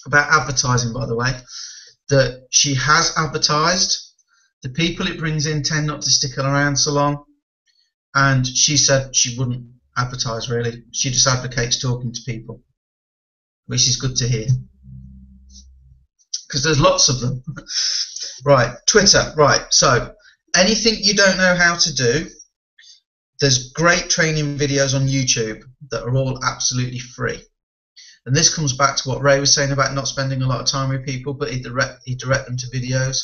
about advertising, by the way, that she has advertised. The people it brings in tend not to stick around so long, and she said she wouldn't advertise really. She just advocates talking to people, which is good to hear, because there's lots of them. Right, Twitter. Right, so anything you don't know how to do, there's great training videos on YouTube that are all absolutely free. And this comes back to what Ray was saying about not spending a lot of time with people, but he'd direct them to videos.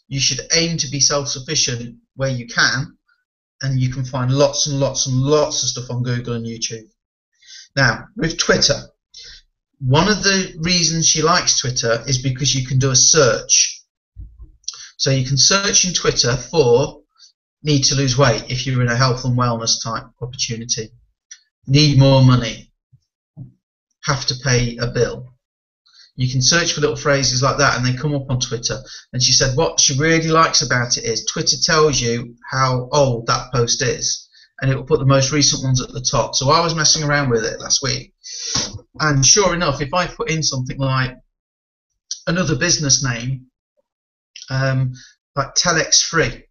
You should aim to be self-sufficient where you can, and you can find lots and lots and lots of stuff on Google and YouTube. Now, with Twitter, one of the reasons she likes Twitter is because you can do a search. So you can search in Twitter for need to lose weight if you're in a health and wellness type opportunity, need more money, have to pay a bill. You can search for little phrases like that and they come up on Twitter. And she said what she really likes about it is Twitter tells you how old that post is, and it will put the most recent ones at the top. So I was messing around with it last week, and sure enough, if I put in something like another business name, like Telex Free,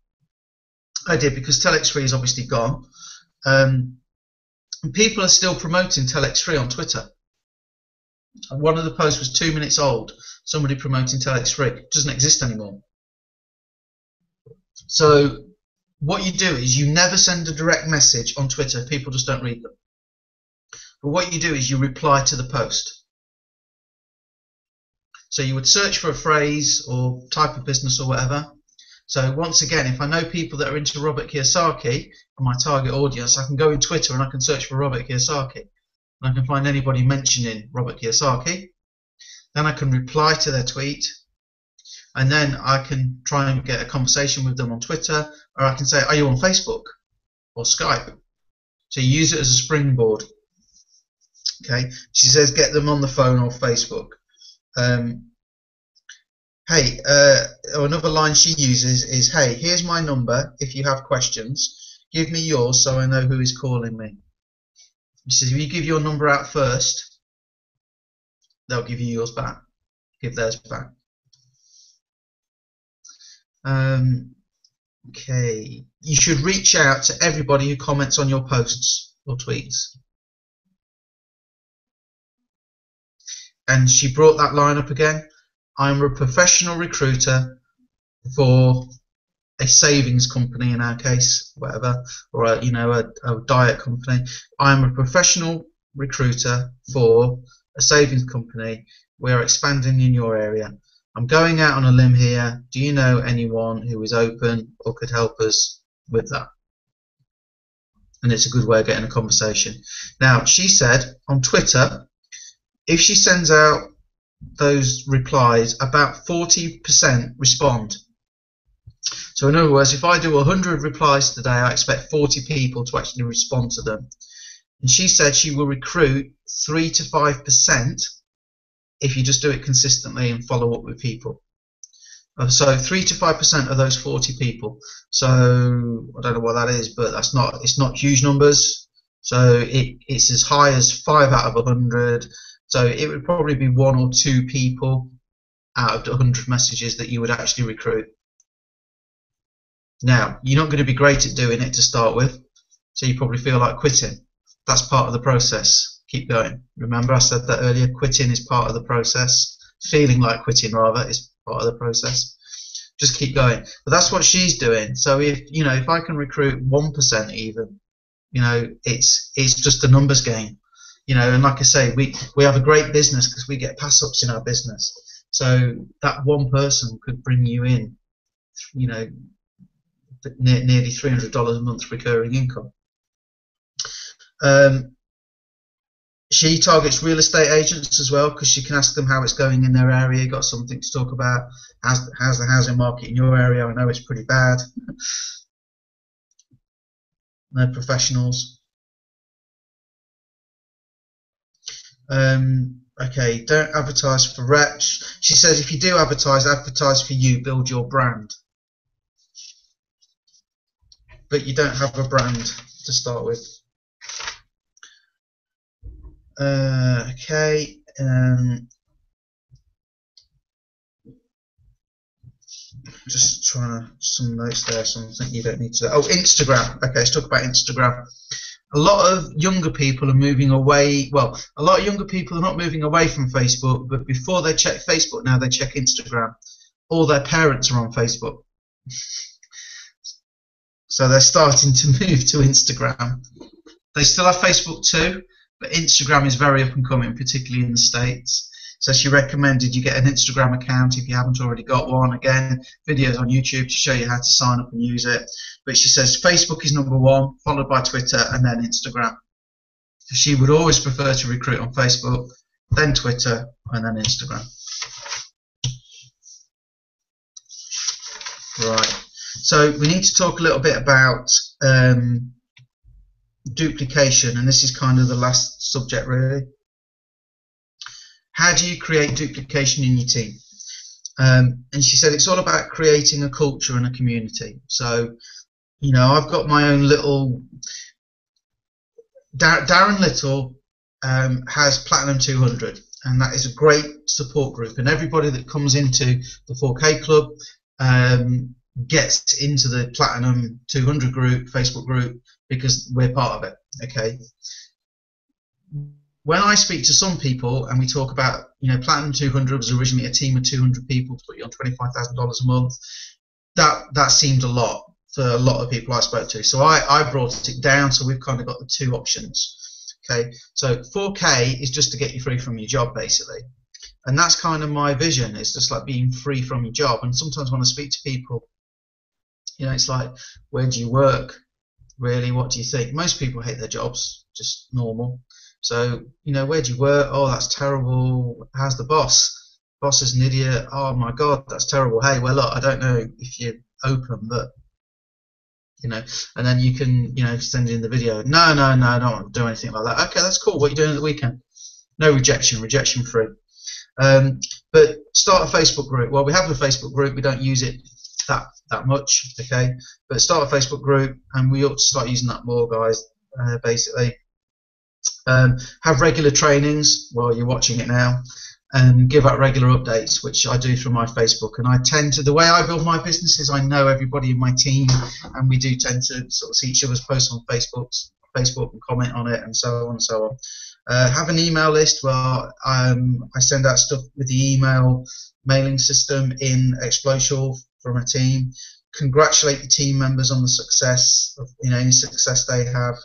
I did, because Telex Free is obviously gone, and people are still promoting Telex Free on Twitter. One of the posts was 2 minutes old, somebody promoting Telex Free. It doesn't exist anymore. So what you do is you never send a direct message on Twitter. People just don't read them. But what you do is you reply to the post. So you would search for a phrase or type of business or whatever. So once again, if I know people that are into Robert Kiyosaki, and my target audience, I can go in Twitter and I can search for Robert Kiyosaki. And I can find anybody mentioning Robert Kiyosaki. Then I can reply to their tweet. And then I can try and get a conversation with them on Twitter. Or I can say, are you on Facebook or Skype? So you use it as a springboard. Okay. She says, get them on the phone or Facebook. Hey, another line she uses is, hey, here's my number. If you have questions, give me yours so I know who is calling me. She says, if you give your number out first, they'll give you yours back. Give theirs back. Okay. You should reach out to everybody who comments on your posts or tweets. And she brought that line up again. I'm a professional recruiter for a savings company, in our case, whatever, or a diet company. I'm a professional recruiter for a savings company. We're expanding in your area. I'm going out on a limb here. Do you know anyone who is open or could help us with that? And it's a good way of getting a conversation. Now, she said on Twitter, if she sends out those replies, about 40% respond. So in other words, if I do 100 replies today, I expect 40 people to actually respond to them. And she said she will recruit 3 to 5% if you just do it consistently and follow up with people. So 3 to 5% of those 40 people. So I don't know what that is, but it's not huge numbers. So it's as high as 5 out of 100. So it would probably be 1 or 2 people out of the 100 messages that you would actually recruit. Now, you're not going to be great at doing it to start with, so you probably feel like quitting. That's part of the process. Keep going. Remember I said that earlier, quitting is part of the process. Feeling like quitting, rather, is part of the process. Just keep going. But that's what she's doing. So if I can recruit 1% even, it's just a numbers game. And like I say, we have a great business because we get pass-ups in our business. So that one person could bring you in, nearly $300 a month recurring income. She targets real estate agents as well because she can ask them how it's going in their area. Got something to talk about. How's the housing market in your area? I know it's pretty bad. No professionals. Okay, don't advertise for reps. She says if you do advertise for you, build your brand. But you don't have a brand to start with. Okay. Just trying to some notes there. Something you don't need to. Oh, Instagram. Okay, let's talk about Instagram. A lot of younger people are moving away. Well, a lot of younger people are not moving away from Facebook, but before they check Facebook, now they check Instagram. All their parents are on Facebook. So they're starting to move to Instagram. They still have Facebook too, but Instagram is very up and coming, particularly in the States. So she recommended you get an Instagram account if you haven't already got one. Again, videos on YouTube to show you how to sign up and use it. But she says Facebook is #1, followed by Twitter, and then Instagram. So she would always prefer to recruit on Facebook, then Twitter, and then Instagram. Right. So we need to talk a little bit about duplication, and this is kind of the last subject really. How do you create duplication in your team? And she said it's all about creating a culture and a community. So, I've got my own little. Darren Little has Platinum 200, and that is a great support group. And everybody that comes into the 4K Club gets into the Platinum 200 group, Facebook group, because we're part of it. Okay. When I speak to some people and we talk about, Platinum 200 was originally a team of 200 people to put you on $25,000 a month, that seemed a lot for a lot of people I spoke to. So I brought it down, so we've kind of got the 2 options. Okay, so 4K is just to get you free from your job, basically. And that's kind of my vision. It's just like being free from your job. And sometimes when I speak to people, you know, it's like, where do you work? Really, what do you think? Most people hate their jobs, just normal. So, you know, where do you work? Oh, that's terrible. How's the boss? Boss is an idiot. Oh my God, that's terrible. Hey, well, look, I don't know if you're open, but, you know, and then you can, you know, send in the video. No, no, no, I don't want to do anything like that. Okay, that's cool. What are you doing at the weekend? No rejection, rejection free. But start a Facebook group. Well, we have a Facebook group. We don't use it that much, okay? But start a Facebook group, and we ought to start using that more, guys. Basically, have regular trainings while you're watching it now, and give out regular updates, which I do through my Facebook. And I tend to, the way I build my business is I know everybody in my team, and we do tend to sort of see each other's posts on Facebook and comment on it, and so on and so on. Have an email list where I send out stuff with the email mailing system in Explosive from a team. Congratulate the team members on the success of, you know, any success they have.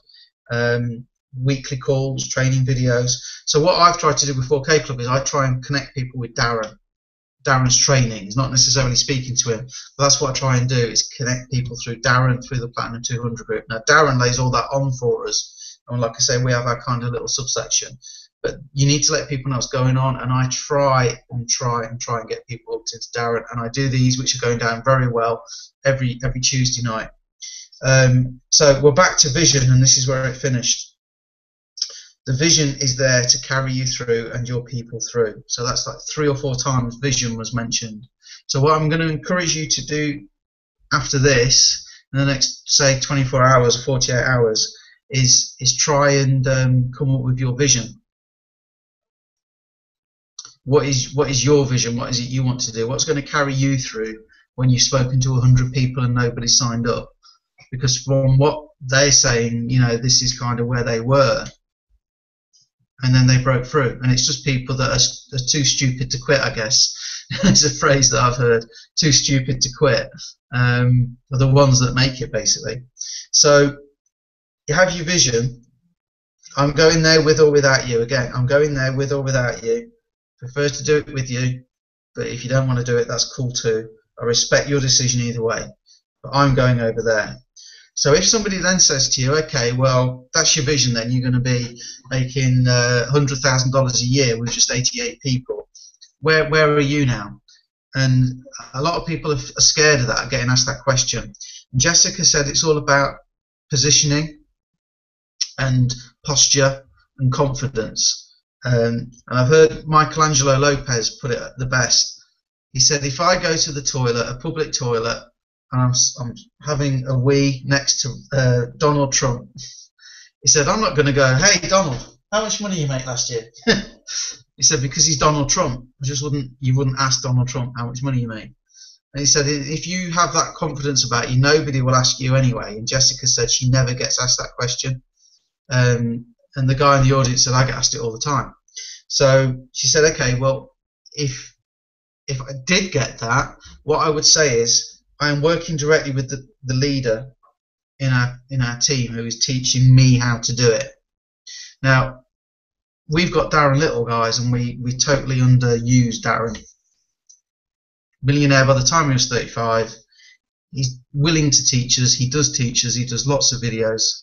Weekly calls, training videos. So what I've tried to do with 4K Club is I try and connect people with Darren's trainings, not necessarily speaking to him. But that's what I try and do, is connect people through Darren, through the Platinum 200 group. Now Darren lays all that on for us. And like I say, we have our kind of little subsection, but you need to let people know what's going on. And I try and get people hooked into Darren, and I do these, which are going down very well every Tuesday night. So we're back to vision, and this is where it finished. The vision is there to carry you through and your people through. So that's like 3 or 4 times vision was mentioned. So what I'm going to encourage you to do after this, in the next, say, 24 hours or 48 hours, is try and come up with your vision. What is your vision? What is it you want to do? What's going to carry you through when you've spoken to 100 people and nobody signed up? Because from what they're saying, you know, this is kind of where they were, and then they broke through. And it's just people that are too stupid to quit, I guess. It's a phrase that I've heard. Too stupid to quit are the ones that make it, basically. So you have your vision. I'm going there with or without you. Again, I'm going there with or without you. Prefer to do it with you, but if you don't want to do it, that's cool too. I respect your decision either way, but I'm going over there. So if somebody then says to you, okay, well, that's your vision then, you're going to be making $100,000 a year with just 88 people. Where are you now? And a lot of people are scared of that, getting asked that question. And Jessica said it's all about positioning and posture and confidence. And I've heard Michelangelo Lopez put it the best. He said, if I go to the toilet, a public toilet, and I'm having a wee next to Donald Trump, he said, I'm not going to go, hey Donald, how much money you make last year? He said, because he's Donald Trump. You wouldn't ask Donald Trump how much money you make. And he said, if you have that confidence about you, nobody will ask you anyway. And Jessica said she never gets asked that question. And the guy in the audience said, I get asked it all the time. So she said, okay, well, if I did get that, what I would say is I am working directly with the leader in our team who is teaching me how to do it. Now, we've got Darren Little, guys, and we totally underuse Darren. Millionaire by the time he was 35. He's willing to teach us. He does teach us. He does lots of videos.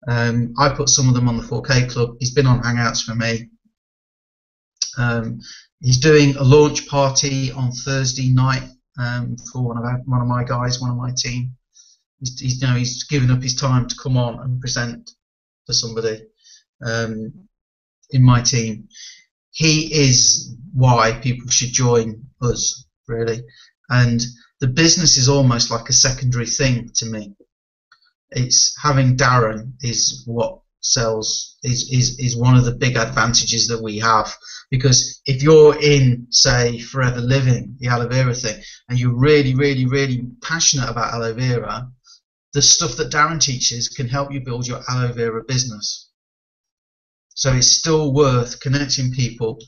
I put some of them on the 4K Club. He's been on Hangouts for me. He's doing a launch party on Thursday night for one of my guys, one of my team. He's given up his time to come on and present for somebody in my team. He is why people should join us, really. And the business is almost like a secondary thing to me. It's having Darren is what sells, is one of the big advantages that we have. Because if you're in, say, Forever Living, the aloe vera thing, and you're really, really, really passionate about aloe vera, the stuff that Darren teaches can help you build your aloe vera business. So it's still worth connecting people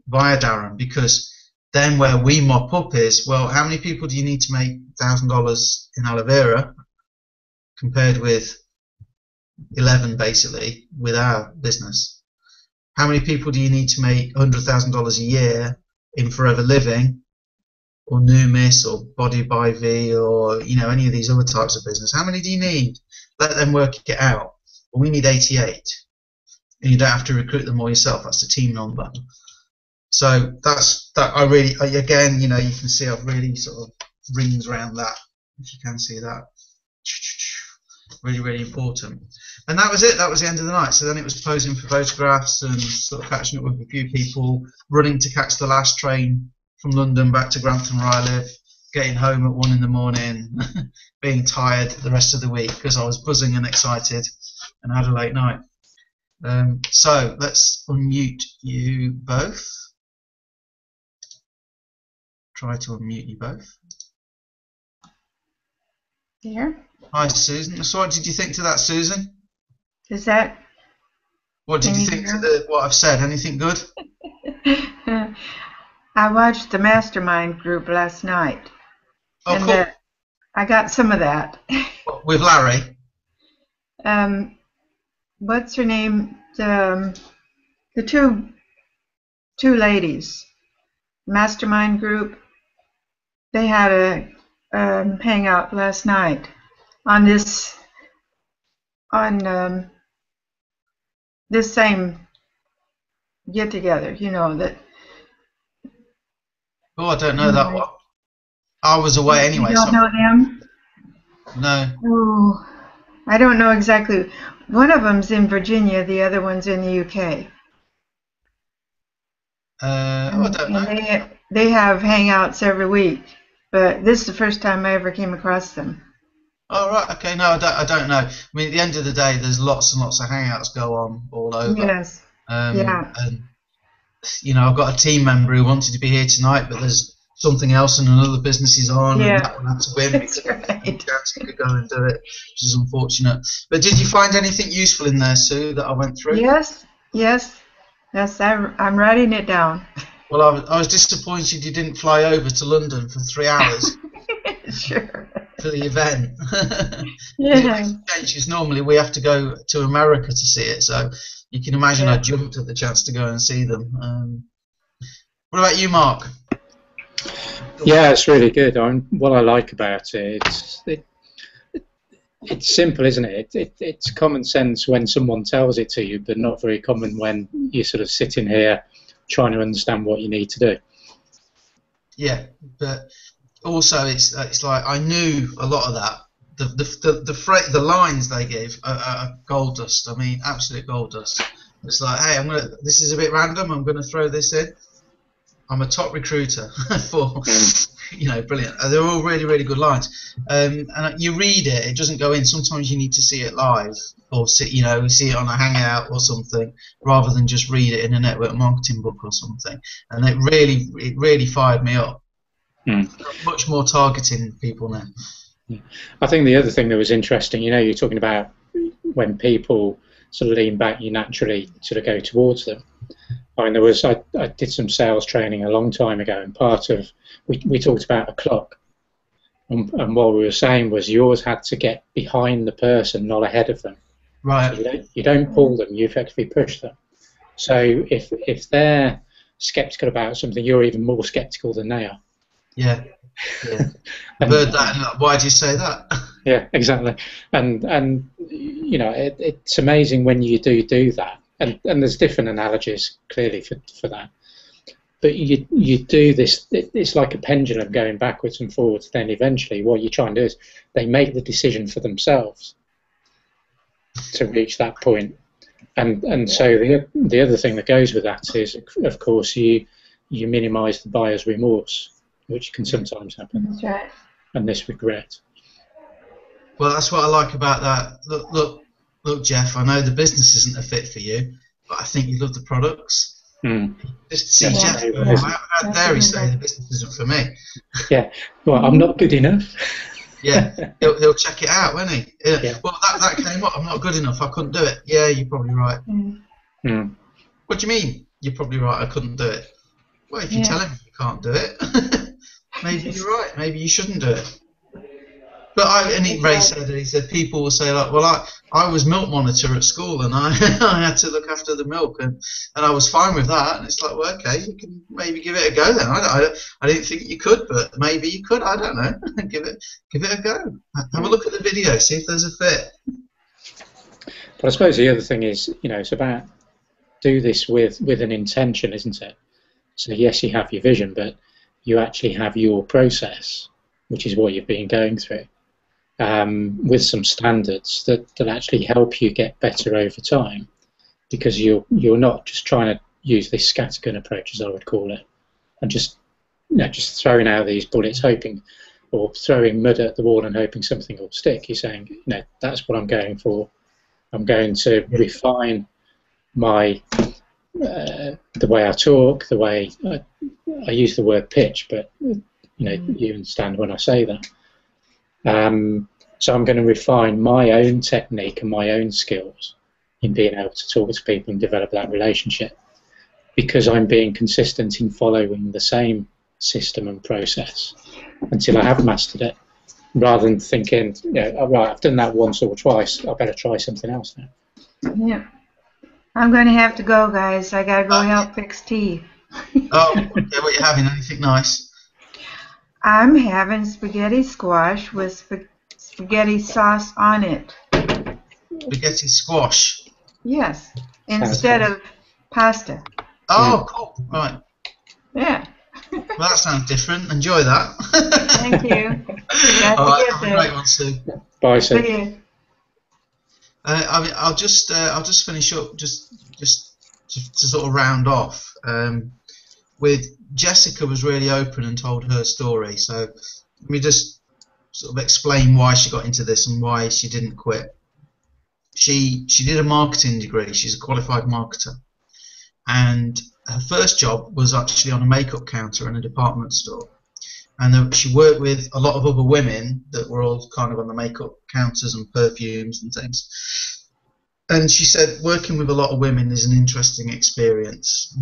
via Darren, because then where we mop up is, well, how many people do you need to make $1,000 in aloe vera compared with 11 basically with our business? How many people do you need to make $100,000 a year in Forever Living or Numis or Body by V or any of these other types of business, how many do you need? Let them work it out. Well, we need 88, and you don't have to recruit them all yourself. That's the team number. So that's that. I really, again, you can see I've really sort of rings around that. If you can see that, really, really important. And that was it. That was the end of the night. So then it was posing for photographs and sort of catching up with a few people, running to catch the last train from London back to Grantham where I live, getting home at 1 in the morning, being tired the rest of the week because I was buzzing and excited and had a late night. So let's unmute you both. Try to unmute you both. Here. Hi, Susan. So what did you think to that, Susan? Is that? What did you think to what I've said? Anything good? I watched the Mastermind group last night. Oh, and cool. I got some of that. With Larry? What's her name? The two ladies, Mastermind group. They had a hangout last night on this same get together. That. Oh, I don't know that one. I was away anyway. You don't know them? No. Oh, I don't know exactly. One of them's in Virginia, the other one's in the UK. I don't know. And they have hangouts every week, but this is the first time I ever came across them. Oh, right. Okay. No, I don't know. I mean, at the end of the day, there's lots and lots of hangouts go on all over. Yes. Yeah. And I've got a team member who wanted to be here tonight, but there's something else and another business is on, and that one had to win That's because right. Jessica could go and do it, which is unfortunate. But did you find anything useful in there, Sue, that I went through? Yes. I'm writing it down. Well, I was disappointed you didn't fly over to London for 3 hours. Sure. For the event. Yeah. Changes. Normally we have to go to America to see it, so you can imagine I jumped at the chance to go and see them. What about you, Mark? Yeah, it's really good. What I like about it's simple, isn't it? It's common sense when someone tells it to you, but not very common when you're sort of sitting here trying to understand what you need to do. Yeah, but also it's like I knew a lot of that. The lines they give are gold dust. I mean, absolute gold dust. It's like, hey, this is a bit random. I'm gonna throw this in. I'm a top recruiter for, brilliant. They're all really, really good lines. And you read it, it doesn't go in. Sometimes you need to see it live or see it on a hangout or something rather than just read it in a network marketing book or something. And it really fired me up. Much more targeting people now. I think the other thing that was interesting, you're talking about when people sort of lean back, you naturally sort of go towards them. I mean, I did some sales training a long time ago, and part of we talked about a clock, and what we were saying was you always had to get behind the person, not ahead of them. Right. So you don't pull them; you effectively push them. So if they're skeptical about something, you're even more skeptical than they are. Yeah. I've heard that. And why do you say that? Yeah, exactly. And it's amazing when you do that. And there's different analogies clearly for that, but you do this. It's like a pendulum going backwards and forwards. Then eventually, what you try and do is they make the decision for themselves to reach that point. And so the other thing that goes with that is, of course, you minimise the buyer's remorse, which can sometimes happen. That's right. And this regret. Well, that's what I like about that. Look, Jeff, I know the business isn't a fit for you, but I think you love the products. Just see Jeff. How dare he say the business isn't for me? Yeah. Well, I'm not good enough. Yeah, he'll check it out, won't he? Yeah. Well, that came up. I'm not good enough. I couldn't do it. Yeah, you're probably right. What do you mean? You're probably right. I couldn't do it. Well, if you tell him you can't do it, maybe you're right. Maybe you shouldn't do it. But Ray said, he said people will say like, well, I was milk monitor at school and I I had to look after the milk and I was fine with that. And it's like, well, okay, you can maybe give it a go then. I didn't think you could, but maybe you could. I don't know. give it a go. Have a look at the video, see if there's a fit. But I suppose the other thing is, it's about do this with an intention, isn't it? So yes, you have your vision, but you actually have your process, which is what you've been going through, with some standards that actually help you get better over time, because you're not just trying to use this scattergun approach, as I would call it, and just throwing out these bullets, hoping, or throwing mud at the wall and hoping something will stick. You're saying, that's what I'm going for. I'm going to refine my the way I talk, the way I use the word pitch, but you understand when I say that. So I'm going to refine my own technique and my own skills in being able to talk to people and develop that relationship, because I'm being consistent in following the same system and process until I have mastered it, rather than thinking, right, I've done that once or twice, I better try something else now. Yeah. I'm going to have to go, guys. I got to go help fix tea. Oh, yeah, what you having? Anything nice? I'm having spaghetti squash with spaghetti sauce on it. Spaghetti squash? Yes, instead of pasta. Oh, cool. Right. Yeah. Well, that sounds different. Enjoy that. Thank you. All right, have a great one, Sue. Bye, Sue. I'll just finish up just to sort of round off. With Jessica was really open and told her story. So let me just sort of explain why she got into this and why she didn't quit. She did a marketing degree. She's a qualified marketer, and her first job was actually on a makeup counter in a department store. And she worked with a lot of other women that were all kind of on the makeup counters and perfumes and things. And she said working with a lot of women is an interesting experience.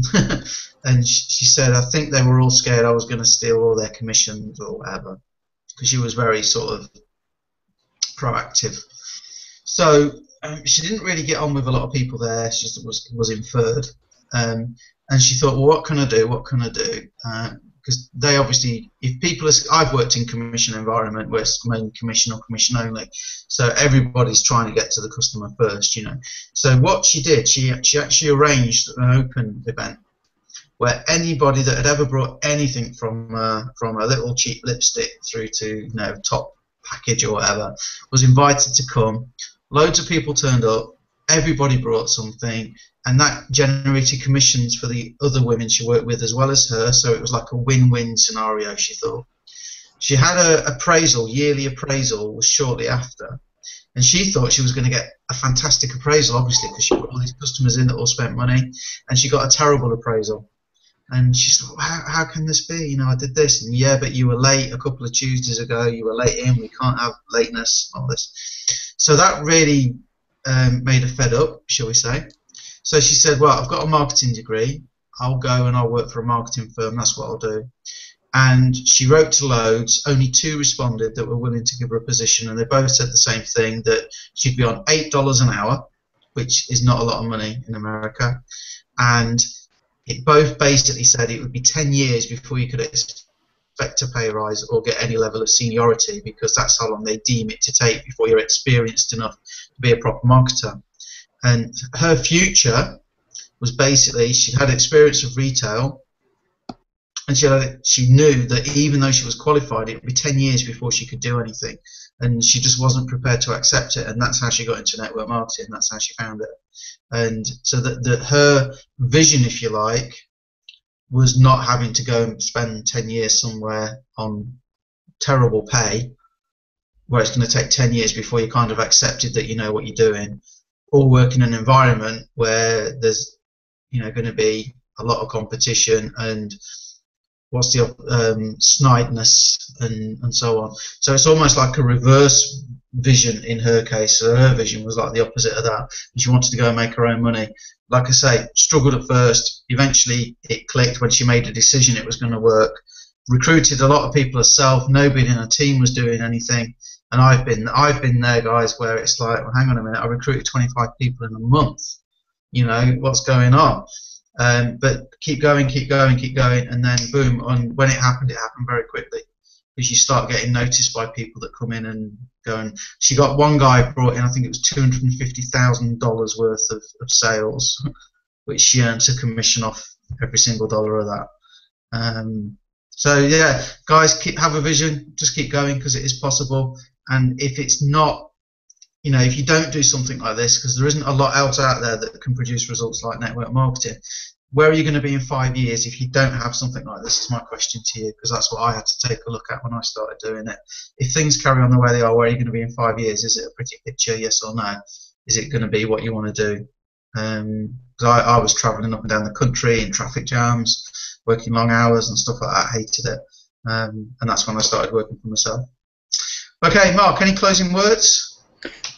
And she said, I think they were all scared I was going to steal all their commissions or whatever, because she was very sort of proactive. So she didn't really get on with a lot of people there. She just was inferred. And she thought, well, what can I do? What can I do? Because they obviously, if people I've worked in commission environment where it's mainly commission or commission only, so everybody's trying to get to the customer first, So what she did, she actually arranged an open event where anybody that had ever brought anything from a little cheap lipstick through to top package or whatever was invited to come. Loads of people turned up. Everybody brought something, and that generated commissions for the other women she worked with as well as her, so it was like a win-win scenario, she thought. She had a yearly appraisal was shortly after, and she thought she was going to get a fantastic appraisal, obviously, because she put all these customers in that all spent money, and she got a terrible appraisal. And she thought, how can this be? I did this, and yeah, but you were late a couple of Tuesdays ago, you were late in, we can't have lateness, all this. So that really made her fed up, shall we say. So she said, well, I've got a marketing degree, I'll go and I'll work for a marketing firm, that's what I'll do. And she wrote to loads, only 2 responded that were willing to give her a position, and they both said the same thing, that she'd be on $8 an hour, which is not a lot of money in America, and it both basically said it would be 10 years before you could expect a pay rise or get any level of seniority, because that's how long they deem it to take before you're experienced enough to be a proper marketer. And her future was basically, she'd had experience of retail, and she knew that even though she was qualified, it would be 10 years before she could do anything, and she just wasn't prepared to accept it. And that's how she got into network marketing. That's how she found it. And so that her vision, if you like, was not having to go and spend 10 years somewhere on terrible pay, where it's going to take 10 years before you kind of accepted that you know what you're doing, or work in an environment where there's going to be a lot of competition and what's the snideness and so on. So it's almost like a reverse vision in her case. So her vision was like the opposite of that. She wanted to go and make her own money. Like I say, struggled at first. Eventually it clicked when she made a decision it was going to work. recruited a lot of people herself. Nobody in her team was doing anything, and I've been there, guys, where it's like, well, hang on a minute, I recruited 25 people in a month. You know, what's going on? But keep going, and then boom, when it happened very quickly, because you start getting noticed by people that come in and go. And she got one guy brought in, I think it was $250,000 worth of sales, which she earns a commission off every single dollar of that. So yeah, guys, have a vision, just keep going, because it is possible. And if it's not, you know, if you don't do something like this, because there isn't a lot else out there that can produce results like network marketing, where are you going to be in 5 years if you don't have something like this? Is my question to you, because that's what I had to take a look at when I started doing it. If things carry on the way they are, where are you going to be in 5 years? Is it a pretty picture, yes or no? Is it going to be what you want to do? Because I was travelling up and down the country in traffic jams, working long hours and stuff like that. I hated it, and that's when I started working for myself. Okay, Mark, any closing words?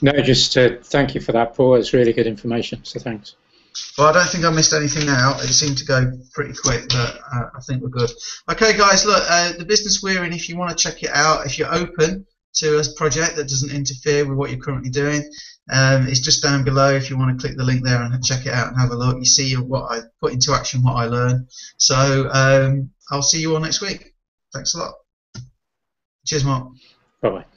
No, just thank you for that, Paul. It's really good information, so thanks. Well, I don't think I missed anything out. It seemed to go pretty quick, but I think we're good. Okay, guys, look, the business we're in, if you want to check it out, if you're open to a project that doesn't interfere with what you're currently doing, it's just down below. If you want to click the link there and check it out and have a look, you see what I put into action, what I learn. So I'll see you all next week. Thanks a lot. Cheers, Mark. Bye-bye.